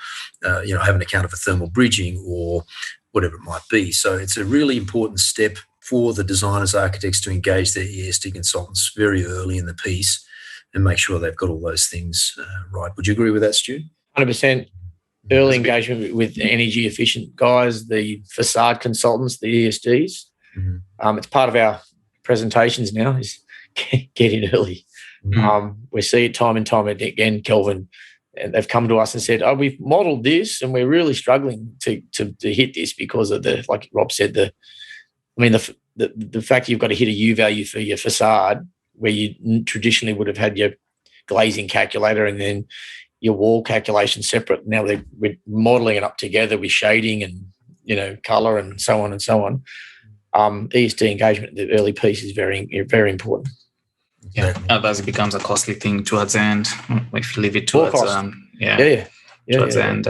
haven't accounted for thermal bridging or whatever it might be. So it's a really important step for the designers, architects to engage their ESD consultants very early in the piece and make sure they've got all those things right. Would you agree with that, Stu? 100%. Early engagement with energy efficient guys, the facade consultants, the ESDs. Mm-hmm. It's part of our presentations now is get in early. Mm-hmm. We see it time and time again, Kelvin, and they've come to us and said, we've modelled this and we're really struggling to hit this because of like Rob said, the fact you've got to hit a U value for your facade, where you traditionally would have had your glazing calculator and then your wall calculation separate. Now we're modelling it up together with shading and, colour and so on and so on. ESD engagement, the early piece, is very, very important. Yeah, otherwise it becomes a costly thing towards the end if you leave it towards towards the end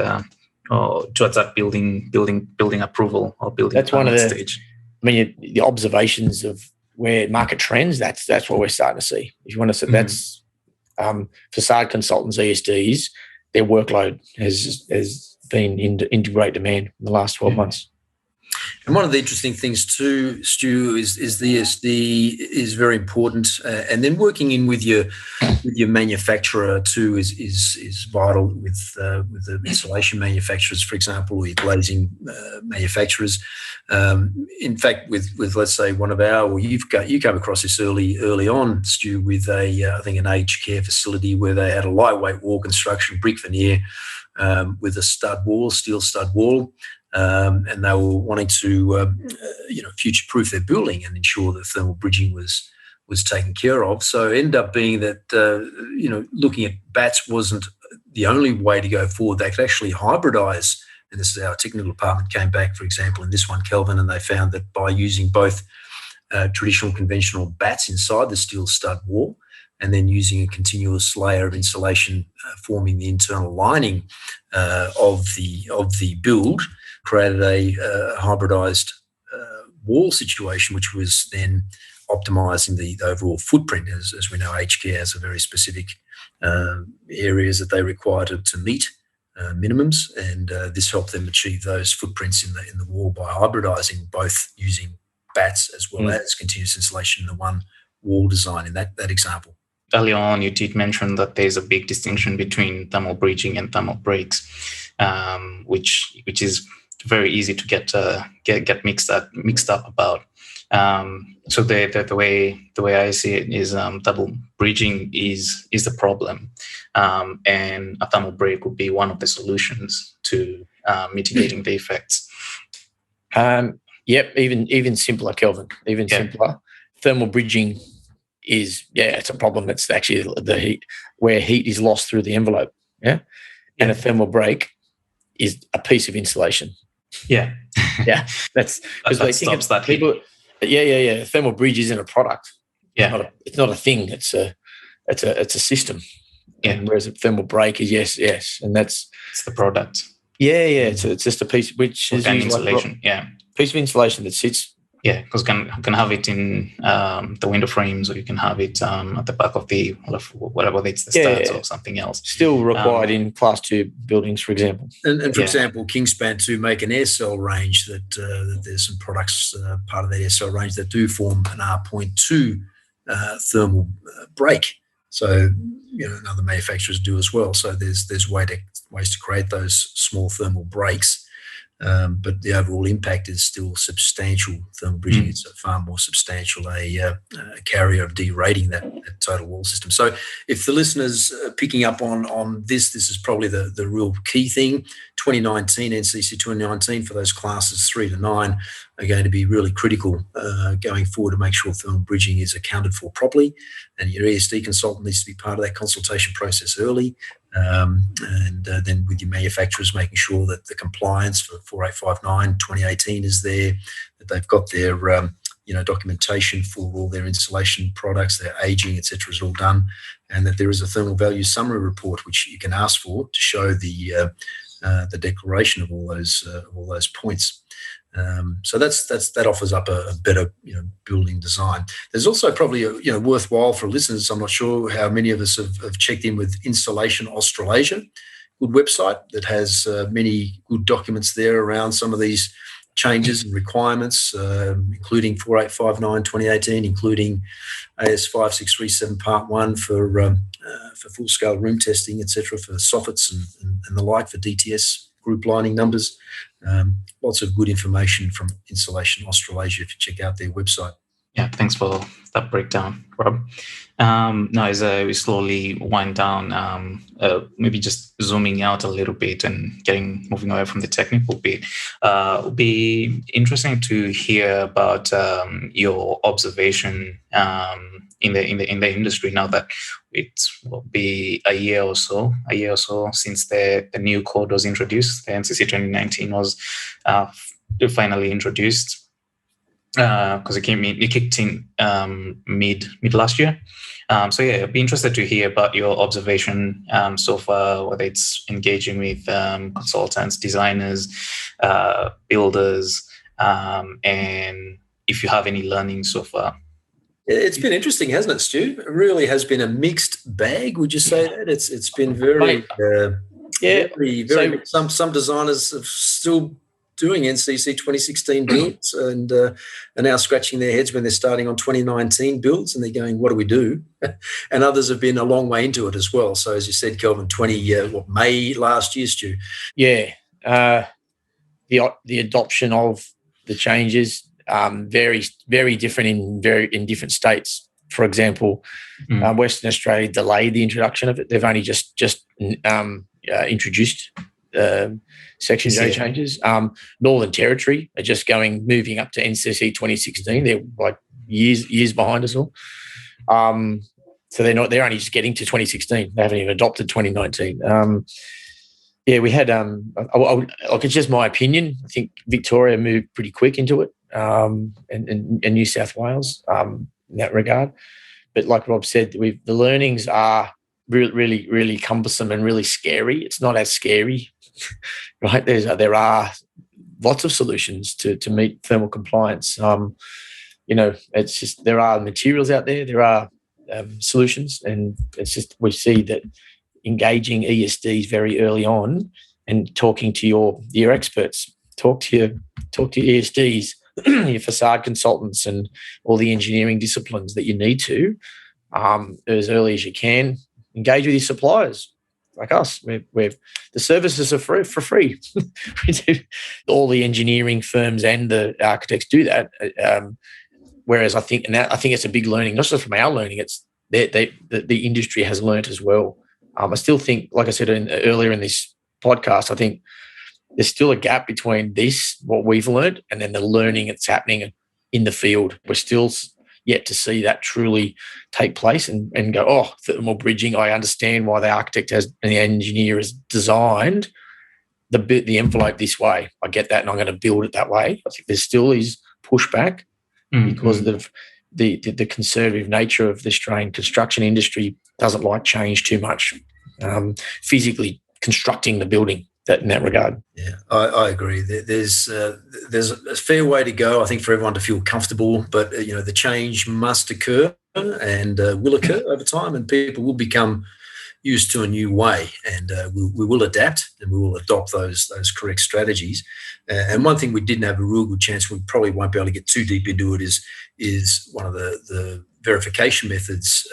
or towards that building approval or building. That's one of the stage. The observations of where market trends, that's what we're starting to see. If you want to say that's facade consultants, ESDs, their workload has been into great demand in the last 12 months. And one of the interesting things too, Stu, is the ESD is very important, and then working in with your manufacturer too is vital with the insulation manufacturers, for example, or your glazing manufacturers. In fact, with let's say one of our, you come across this early on, Stu, with I think an aged care facility where they had a lightweight wall construction, brick veneer, with a steel stud wall. And they were wanting to future-proof their building and ensure that thermal bridging was taken care of. So it ended up being that looking at bats wasn't the only way to go forward. They could actually hybridize, and this is our technical department came back, for example, in this one, Kelvin, and they found that by using both traditional conventional bats inside the steel stud wall and then using a continuous layer of insulation forming the internal lining of the build, created a hybridized wall situation, which was then optimizing the overall footprint. As we know, aged care has a very specific areas that they require to meet minimums, and this helped them achieve those footprints in the wall by hybridizing, both using bats as well as continuous insulation in the one wall design in that example. Earlier on, you did mention that there's a big distinction between thermal bridging and thermal breaks, which is very easy to get mixed up about. So the way I see it is thermal bridging is the problem, and a thermal break would be one of the solutions to mitigating the effects. Yep, even simpler, Kelvin. Even simpler. Thermal bridging is it's a problem. It's actually the heat, where heat is lost through the envelope. Yeah, and a thermal break is a piece of insulation. Yeah, that's because they think stops that people. heat. Yeah. Thermal bridge isn't a product. Yeah, it's not a thing. It's a system. Yeah. And whereas a thermal break is yes, and it's the product. Yeah. It's just a piece which is used insulation. Piece of insulation that sits. Yeah, because you can have it in the window frames, or you can have it at the back of the whatever it's the studs or something else. Still required in Class 2 buildings, for example. And for example, Kingspan to make an air cell range that there's some products part of that air cell range that do form an R.2 thermal break. So other manufacturers do as well. So there's ways to create those small thermal breaks. But the overall impact is still substantial. Thermal bridging is a far more substantial carrier of derating that total wall system. So if the listeners are picking up on this is probably the real key thing. 2019, NCC 2019 for those classes 3 to 9 are going to be really critical going forward to make sure thermal bridging is accounted for properly. And your ESD consultant needs to be part of that consultation process early. And then with your manufacturers, making sure that the compliance for 4859 2018 is there, that they've got their documentation for all their insulation products, their aging, etc., is all done, and that there is a thermal value summary report which you can ask for to show the declaration of all those points. So that offers up a better building design. There's also probably worthwhile for listeners. I'm not sure how many of us have checked in with Insulation Australasia, good website that has many good documents there around some of these changes and requirements, including 4859 2018, including AS 5637 Part 1 for full scale room testing, etc., for soffits and the like, for DTS group lining numbers. Lots of good information from Insulation Australasia if you check out their website. Yeah, thanks for that breakdown, Rob. Now, as we slowly wind down, maybe just zooming out a little bit and moving away from the technical bit, it would be interesting to hear about your observation in the industry now that it will be a year or so since the new code was introduced. The NCC 2019 was finally introduced. Because it kicked in mid last year. I'd be interested to hear about your observation so far, whether it's engaging with consultants, designers, builders, and if you have any learnings so far. It's been interesting, hasn't it, Stu? It really has been a mixed bag. Would you say that? It's been very, very. Some designers have still doing NCC 2016 builds and are now scratching their heads when they're starting on 2019 builds, and they're going, what do we do? And others have been a long way into it as well. So as you said, Kelvin, May last year, Stu? Yeah. The adoption of the changes very, very different in different states. For example, Western Australia delayed the introduction of it. They've only just introduced Section J changes. Northern Territory are just moving up to NCC 2016. They're like years behind us all. So they're only just getting to 2016. They haven't even adopted 2019. We had, it's just my opinion. I think Victoria moved pretty quick into it, and New South Wales in that regard. But like Rob said, the learnings are really, really cumbersome and really scary. It's not as scary, right? There are lots of solutions to meet thermal compliance. It's just there are materials out there. There are solutions, and it's just we see that engaging ESDs very early on and talking to your experts, talk to your ESDs, your facade consultants, and all the engineering disciplines that you need to as early as you can. Engage with your suppliers like us. The services are for free. We do. All the engineering firms and the architects do that. Whereas I think it's a big learning, not just from our learning. It's the industry has learnt as well. I still think, like I said earlier in this podcast, I think there's still a gap between what we've learned, and then the learning that's happening in the field. We're still yet to see that truly take place and go, thermal bridging, I understand why the architect and the engineer has designed the envelope this way. I get that, and I'm going to build it that way. I think there still is pushback because of the conservative nature of the Australian construction industry doesn't like change too much, physically constructing the building. In that regard. Yeah, I agree. There's a fair way to go, I think, for everyone to feel comfortable, but the change must occur and will occur over time, and people will become used to a new way, and we will adapt and we will adopt those correct strategies. And one thing we didn't have a real good chance, we probably won't be able to get too deep into it, is one of the verification methods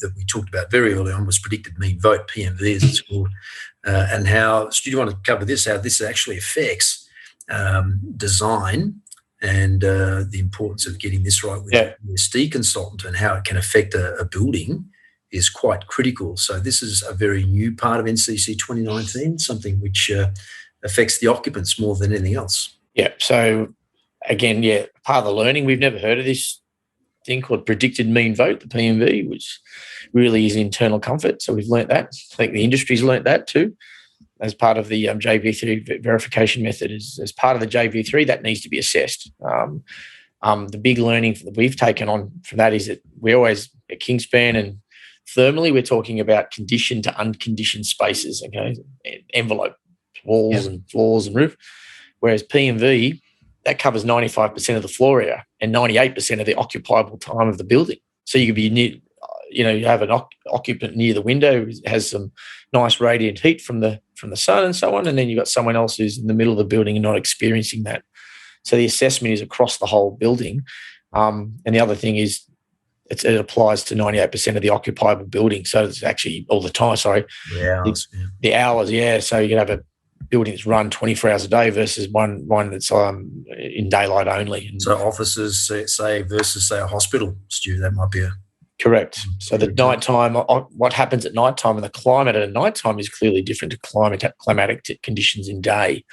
that we talked about very early on was predicted mean vote, PMV as it's called. And how, Stu, do you want to cover this, how this actually affects design and the importance of getting this right with an ESD consultant, and how it can affect a building is quite critical. So this is a very new part of NCC 2019, something which affects the occupants more than anything else. Yeah, so again, part of the learning, we've never heard of this thing called predicted mean vote, the PMV, which really is internal comfort. So we've learnt that. I think the industry's learnt that too, as part of the JV3 verification method. As part of the JV3, that needs to be assessed. The big learning that we've taken on from that is that we always, at Kingspan and thermally, we're talking about conditioned to unconditioned spaces, okay? Envelope, walls and floors and roof. Whereas PMV, that covers 95% of the floor area and 98% of the occupiable time of the building. So you could be near, you have an occupant near the window who has some nice radiant heat from the sun and so on, and then you've got someone else who's in the middle of the building and not experiencing that. So the assessment is across the whole building. And the other thing is it applies to 98% of the occupiable building. So it's actually all the time, the hours, So you can have a building that's run 24 hours a day versus one that's in daylight only. And so offices, say, versus, say, a hospital, Stu, that might be a... Correct. So the nighttime, what happens at nighttime and the climate at nighttime is clearly different to climatic conditions in day.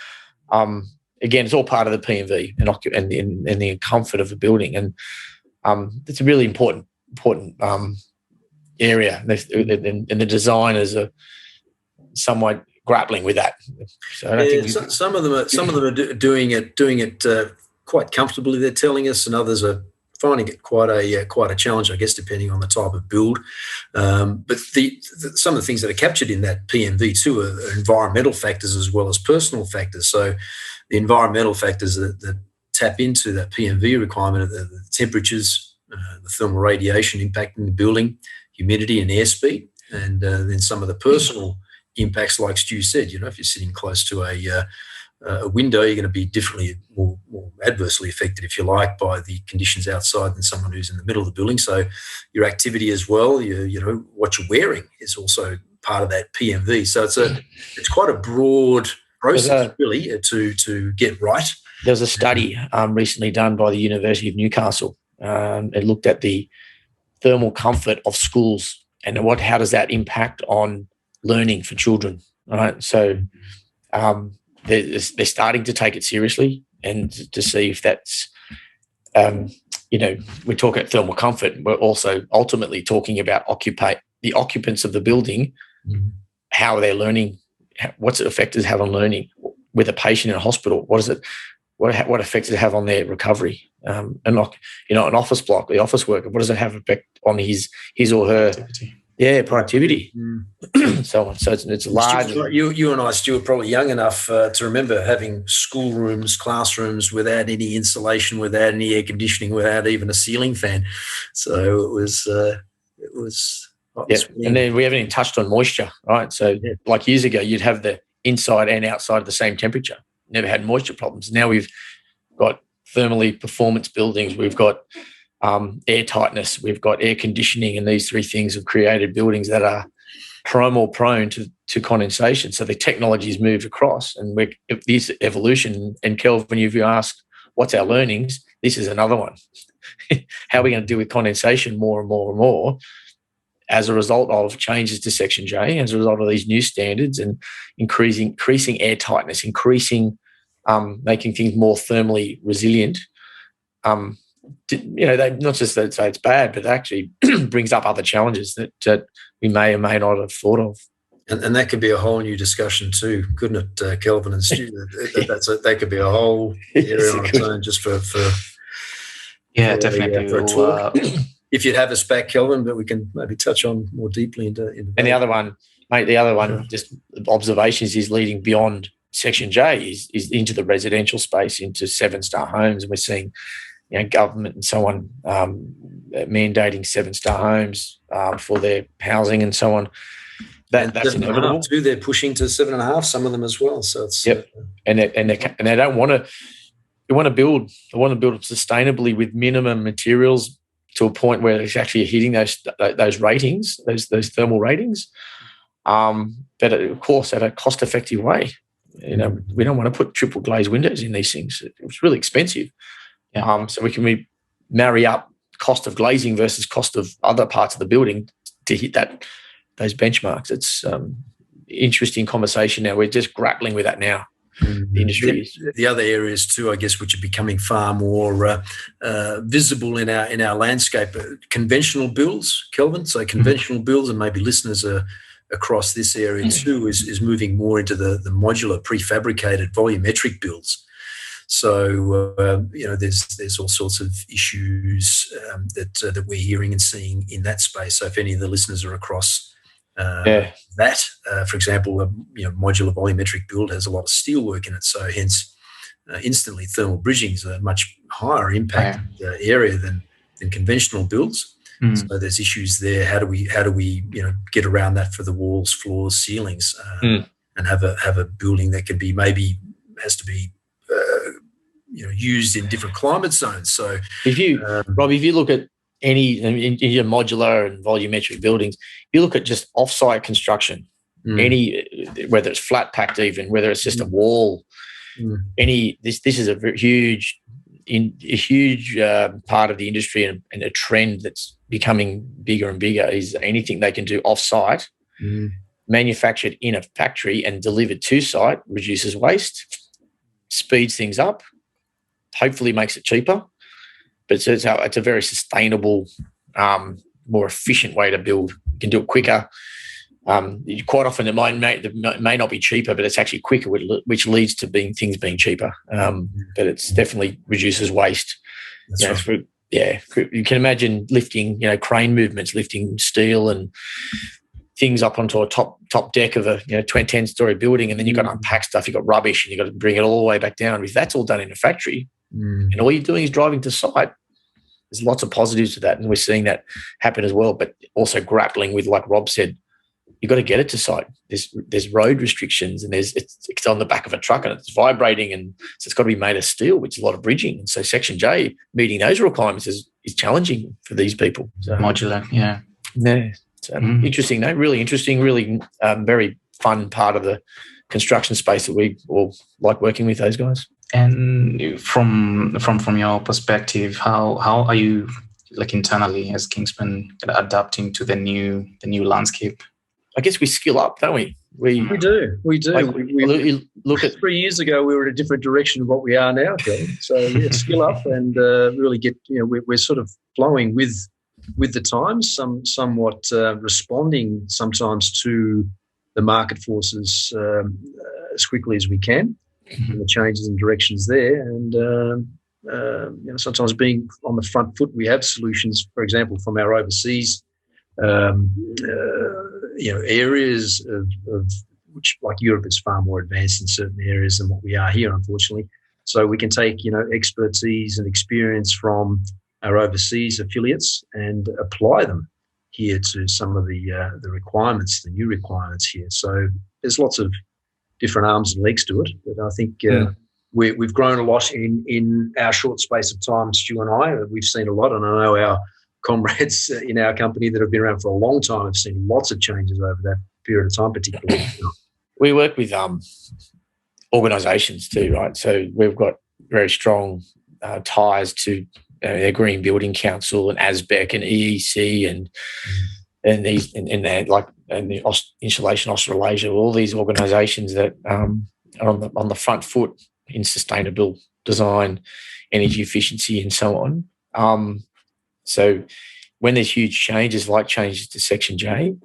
Again, it's all part of the PMV and the comfort of the building, and it's a really important area. And the designers are somewhat grappling with that. So I don't think some of them are doing it quite comfortably. They're telling us, and others are finding it quite a challenge, I guess, depending on the type of build. But some of the things that are captured in that PMV too are environmental factors as well as personal factors. So the environmental factors that tap into that PMV requirement are the temperatures, the thermal radiation impacting the building, humidity and airspeed, and then some of the personal impacts, like Stu said. If you're sitting close to a window, you're going to be differently, more adversely affected, if you like, by the conditions outside than someone who's in the middle of the building. So your activity as well, what you're wearing is also part of that PMV. So it's quite a broad process, really, to get right. There was a study recently done by the University of Newcastle. It looked at the thermal comfort of schools and how does that impact on learning for children. right? So they're starting to take it seriously and to see if that's, we talk about thermal comfort. We're also ultimately talking about the occupants of the building, how they're learning, what's it effect does it have on learning with a patient in a hospital? What effect does it have on their recovery? And an office block, the office worker, what does it have effect on his or her productivity? So on. So it's large. You and I, Stuart, probably young enough to remember having schoolrooms, classrooms without any insulation, without any air conditioning, without even a ceiling fan. So it was. And then we haven't even touched on moisture, right? So like years ago, you'd have the inside and outside of the same temperature. Never had moisture problems. Now we've got thermally performance buildings. We've got air tightness. We've got air conditioning, and these three things have created buildings that are more prone to condensation. So the technology's moved across, and this evolution. And Kelvin, if you ask, what's our learnings? This is another one. How are we going to deal with condensation more and more and more as a result of changes to Section J, as a result of these new standards and increasing air tightness, making things more thermally resilient. They not just that say it's bad, but it actually brings up other challenges that we may or may not have thought of. And that could be a whole new discussion too, couldn't it, Kelvin and Stu? That could be a whole area on its own just for definitely. For a talk. If you'd have us back, Kelvin, but we can maybe touch on more deeply into and the other one, mate, just observations is leading beyond Section J is into the residential space, into 7-star homes, and we're seeing government and so on mandating 7-star homes for their housing and so on. That's inevitable too. They're pushing to 7.5, some of them as well. So it's and they don't want to. They want to build sustainably with minimum materials to a point where it's actually hitting those ratings, those thermal ratings, but of course at a cost-effective way. We don't want to put triple glazed windows in these things. It's really expensive. So we can marry up cost of glazing versus cost of other parts of the building to hit those benchmarks. It's interesting conversation now. We're just grappling with that now. The industry. The other areas too, I guess, which are becoming far more visible in our landscape, conventional builds, Kelvin. So conventional builds, and maybe listeners are across this area too, is moving more into the modular, prefabricated, volumetric builds. So there's all sorts of issues that we're hearing and seeing in that space. So if any of the listeners are across that, for example, modular volumetric build has a lot of steel work in it, so hence instantly thermal bridging is a much higher impact area than conventional builds. So there's issues there. How do we get around that for the walls, floors, ceilings, and have a building that can be has to be used in different climate zones. So if you Rob, if you look at any in your modular and volumetric buildings, you look at just off-site construction, whether it's flat packed, even whether it's just a wall, this is a very huge part of the industry and a trend that's becoming bigger and bigger is anything they can do off-site, manufactured in a factory and delivered to site, reduces waste, speeds things up, hopefully makes it cheaper. But it's a very sustainable, more efficient way to build. You can do it quicker. Quite often it may not be cheaper, but it's actually quicker, which leads to things being cheaper. But it's definitely reduces waste. That's right. You can imagine lifting, crane movements, lifting steel and things up onto a top deck of a 10-story building, and then you've got to unpack stuff. You've got rubbish, and you've got to bring it all the way back down. If that's all done in a factory, and all you're doing is driving to site, there's lots of positives to that, and we're seeing that happen as well. But also grappling with, like Rob said, you've got to get it to site. There's road restrictions, and it's on the back of a truck, and it's vibrating, and so it's got to be made of steel, which is a lot of bridging. And so Section J meeting those requirements is challenging for these people. So, modular, So interesting, though. Really interesting, really very fun part of the construction space that we all like working with those guys. And from your perspective, how are you, like, internally as Kingspan, adapting to the new landscape? I guess we skill up, don't we? We do. Like, you look at 3 years ago, we were in a different direction of what we are now, Kelly. So yeah, skill up and really get. We're sort of flowing with the times, somewhat responding sometimes to the market forces as quickly as we can, and the changes and directions there, and sometimes being on the front foot. We have solutions, for example, from our overseas areas of which, like Europe, is far more advanced in certain areas than what we are here, unfortunately. So we can take expertise and experience from our overseas affiliates and apply them here to some of the requirements, the new requirements here. So there's lots of different arms and legs to it, but I think we've grown a lot in our short space of time, Stu and I. We've seen a lot, and I know our comrades in our company that have been around for a long time have seen lots of changes over that period of time, particularly. We work with organisations too, right? So we've got very strong ties to the Green Building Council and Sebek and EEC and the Insulation Australasia, all these organisations that are on the front foot in sustainable design, energy efficiency, and so on. So when there's huge changes, like changes to Section J,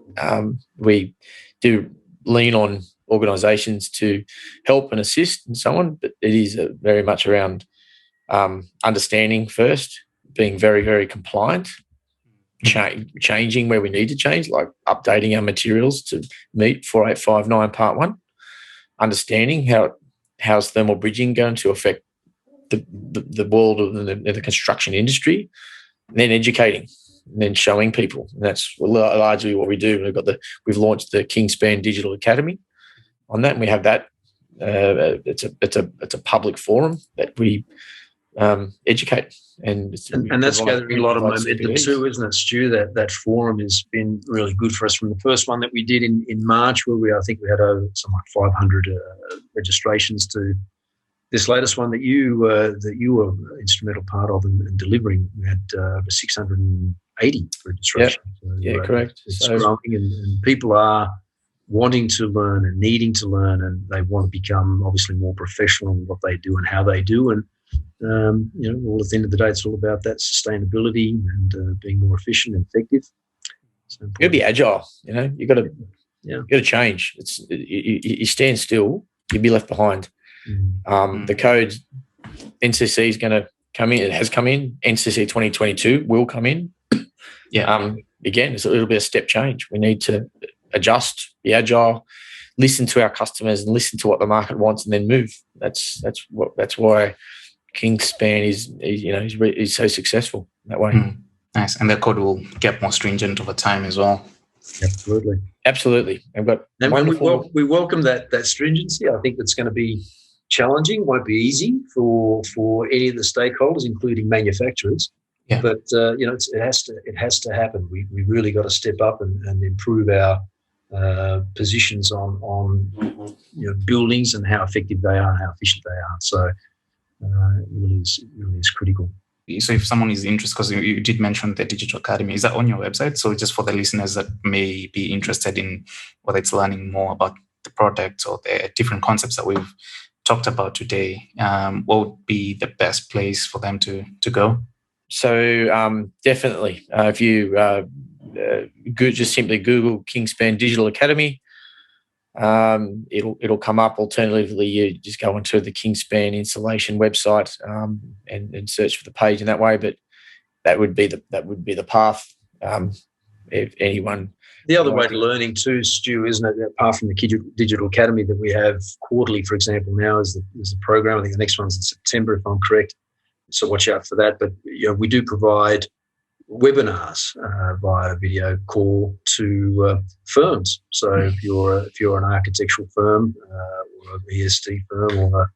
we do lean on organisations to help and assist and so on, but it is very much around understanding first, being very, very compliant, changing where we need to change, like updating our materials to meet 4859 Part 1, understanding how's thermal bridging going to affect the world of the construction industry, and then educating, and then showing people. And that's largely what we do. We've launched the Kingspan Digital Academy on that, and we have that. It's a public forum that we educate, and that's gathering a lot of momentum too, isn't it, Stu? That forum has been really good for us. From the first one that we did in March, where I think we had over some like 500 registrations, to this latest one that you were instrumental part of in delivering. We had over 680 registrations. Yeah, so, correct. It's growing, and people are wanting to learn and needing to learn, and they want to become obviously more professional in what they do and how they do. And all at the end of the day, it's all about that sustainability and being more efficient and effective. You got to be agile. You got to change. You stand still, you'll be left behind. The code NCC is going to come in. It has come in. NCC 2022 will come in. Again, it's a little bit of step change. We need to adjust, be agile, listen to our customers, and listen to what the market wants, and then move. That's why Kingspan is so successful that way. Nice, and the code will get more stringent over time as well. Absolutely. We welcome that stringency. I think that's going to be challenging. Won't be easy for any of the stakeholders, including manufacturers. Yeah. But it has to happen. We really got to step up and improve our positions on buildings and how effective they are and how efficient they are. So it really is critical. So if someone is interested, because you did mention the Digital Academy, is that on your website? So just for the listeners that may be interested in whether it's learning more about the product or the different concepts that we've talked about today, what would be the best place for them to go? So definitely, if you just simply Google Kingspan Digital Academy, it'll come up. Alternatively, you just go onto the Kingspan Insulation website and search for the page in that way. But that would be the path. If anyone. The other way to learning too, Stu, isn't it? Apart from the Digital Academy that we have quarterly, for example, now is the program. I think the next one's in September, if I'm correct. So watch out for that. But we do provide webinars via video call to firms. So if you're an architectural firm or an ESD firm or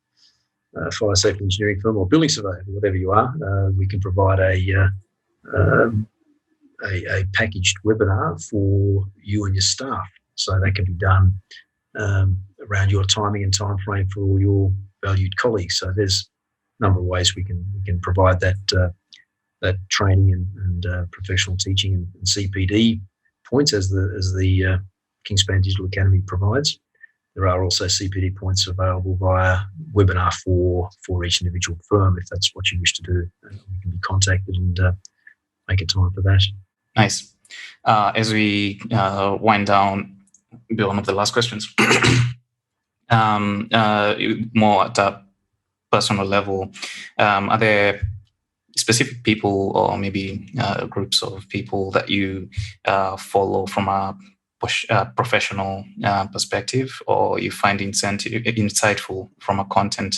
a fire safety engineering firm or building surveyor, whatever you are, we can provide a packaged webinar for you and your staff. So that can be done around your timing and time frame for all your valued colleagues. So there's a number of ways we can provide that training and professional teaching and CPD points as the Kingspan Digital Academy provides. there are also CPD points available via webinar for each individual firm if that's what you wish to do. You can be contacted and make a time for that. Nice. As we wind down, be one of the last questions. More at a personal level, are there specific people or maybe groups of people that you follow from a professional perspective, or you find insightful from a content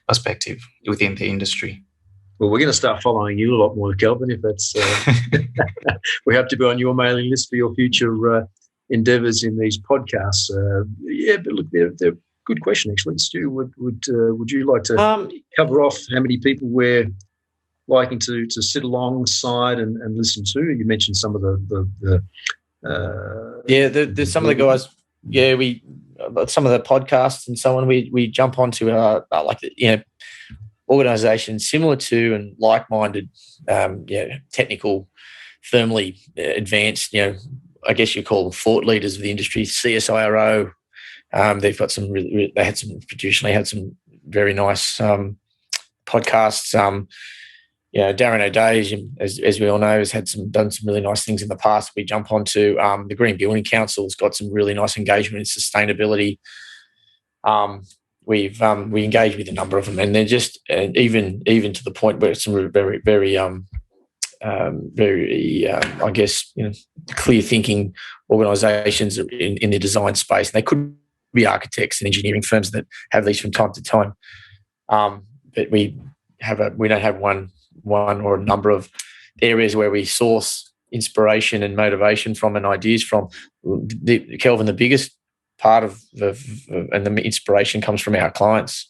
perspective within the industry? Well, we're going to start following you a lot more, Kelvin, if that's... we have to be on your mailing list for your future endeavours in these podcasts. But look, they're good question, actually. Stu, would you like to cover off how many people we're liking to sit alongside and listen to? You mentioned some of there's some of the guys. Yeah, some of the podcasts and so on. We jump onto organisations similar to and like-minded, technical, thermally advanced. I guess you call them thought leaders of the industry. CSIRO. They've got some. Traditionally had some very nice podcasts. Darren O'Day, as we all know, has done some really nice things in the past. We jump onto the Green Building Council's got some really nice engagement in sustainability. We engage with a number of them, and they're just even to the point where it's some very very I guess clear thinking organisations in the design space. And they could be architects and engineering firms that have these from time to time, but we don't have one or a number of areas where we source inspiration and motivation from and ideas from. Kelvin, the biggest part of and the inspiration comes from our clients.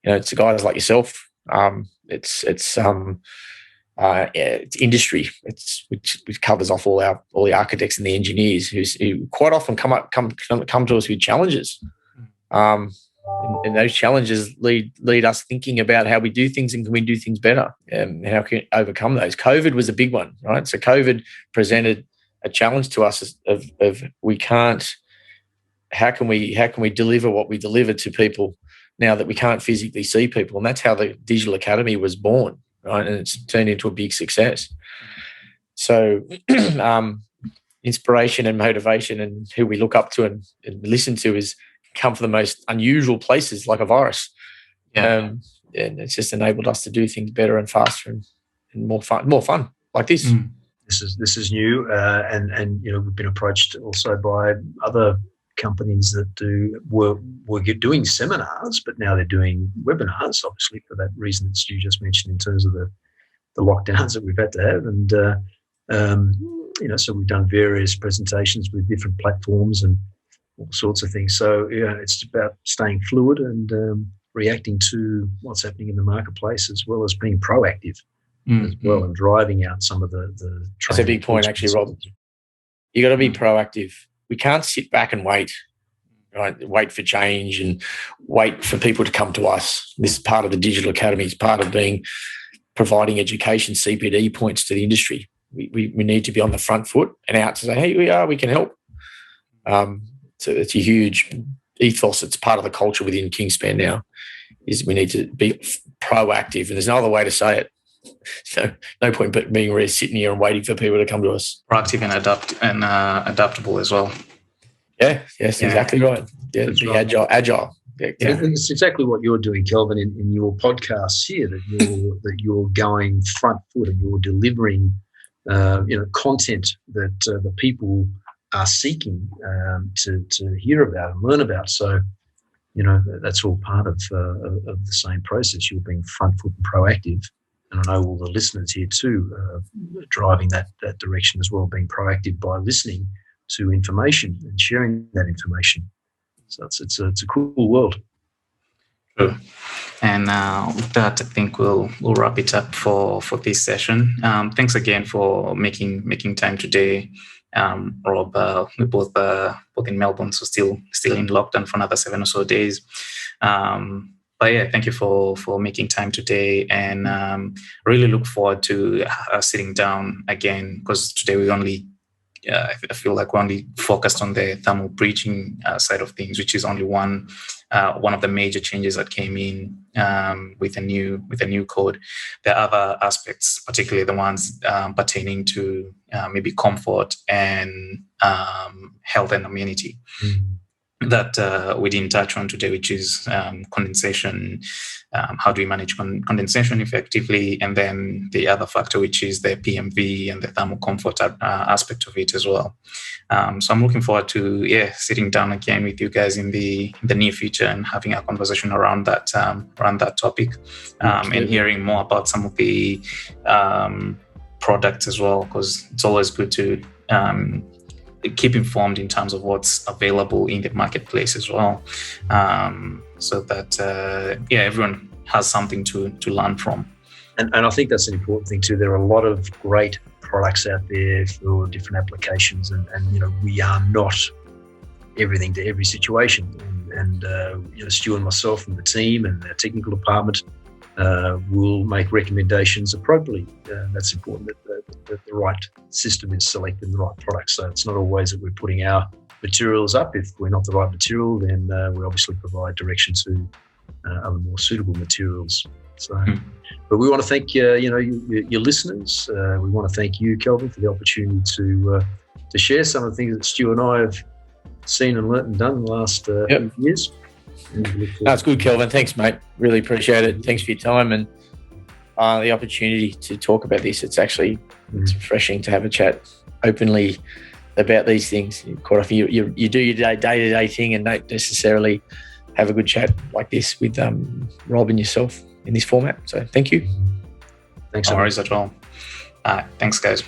It's the guys like yourself. It's industry. Which covers off all the architects and the engineers who quite often come to us with challenges. And those challenges lead us thinking about how we do things and can we do things better and how can we overcome those. COVID was a big one, right? So COVID presented a challenge to us of we can't. How can we deliver what we deliver to people now that we can't physically see people? And that's how the Digital Academy was born, right? And it's turned into a big success. So inspiration and motivation and who we look up to and listen to is come from the most unusual places, like a virus. And it's just enabled us to do things better and faster and more fun like this. This is new, and we've been approached also by other companies that were doing seminars, but now they're doing webinars, obviously for that reason that Stu just mentioned in terms of the lockdowns that we've had to have. And so we've done various presentations with different platforms and all sorts of things. So it's about staying fluid and reacting to what's happening in the marketplace, as well as being proactive as well, and driving out some of the That's a big point, actually, Rob. You got to be proactive. We can't sit back and wait, right? Wait for change and wait for people to come to us. This is part of the Digital Academy. It's part of providing education, CPD points to the industry. We need to be on the front foot and out to say, hey, we can help. So it's a huge ethos. It's part of the culture within Kingspan now, is we need to be proactive. And there's no other way to say it. So no point but being really sitting here and waiting for people to come to us. Proactive and adaptable as well. Yes, exactly right. Yeah, that's be right. Agile. Yeah. It's exactly what you're doing, Kelvin, in your podcasts here, that you're going front foot and you're delivering content that the people are seeking to hear about and learn about. So, that's all part of the same process. You're being front foot and proactive. And I know all the listeners here too driving that direction as well, being proactive by listening to information and sharing that information. So it's a cool world. True. And with that, I think we'll wrap it up for this session. Thanks again for making time today, Rob. We're both in Melbourne, so still in lockdown for another 7 or so days. But yeah, thank you for making time today, and really look forward to sitting down again, because today we only I feel like we're only focused on the thermal breaching side of things, which is only one of the major changes that came in with a new code. There are other aspects, particularly the ones pertaining to maybe comfort and health and amenity. That we didn't touch on today, which is condensation. How do we manage condensation effectively? And then the other factor, which is the PMV and the thermal comfort aspect of it as well. So I'm looking forward to sitting down again with you guys in the near future and having a conversation around that topic, and hearing more about some of the products as well, because it's always good to keep informed in terms of what's available in the marketplace as well, so that everyone has something to learn from. And I think that's an important thing too. There are a lot of great products out there for different applications, and we are not everything to every situation. And Stu and myself and the team and our technical department will make recommendations appropriately. That's important, that the right system is selected, the right product. So it's not always that we're putting our materials up. If we're not the right material, then we obviously provide direction to other more suitable materials. So, but we want to thank your listeners. We want to thank you, Kelvin, for the opportunity to share some of the things that Stu and I have seen and learnt and done in the last few years. That's good, Kelvin. Thanks, mate. Really appreciate it. Thanks for your time and the opportunity to talk about this. It's actually it's refreshing to have a chat openly about these things. Quite often you do your day-to-day thing and don't necessarily have a good chat like this with Rob and yourself in this format. So thank you. Thanks. No worries at all. Thanks, guys.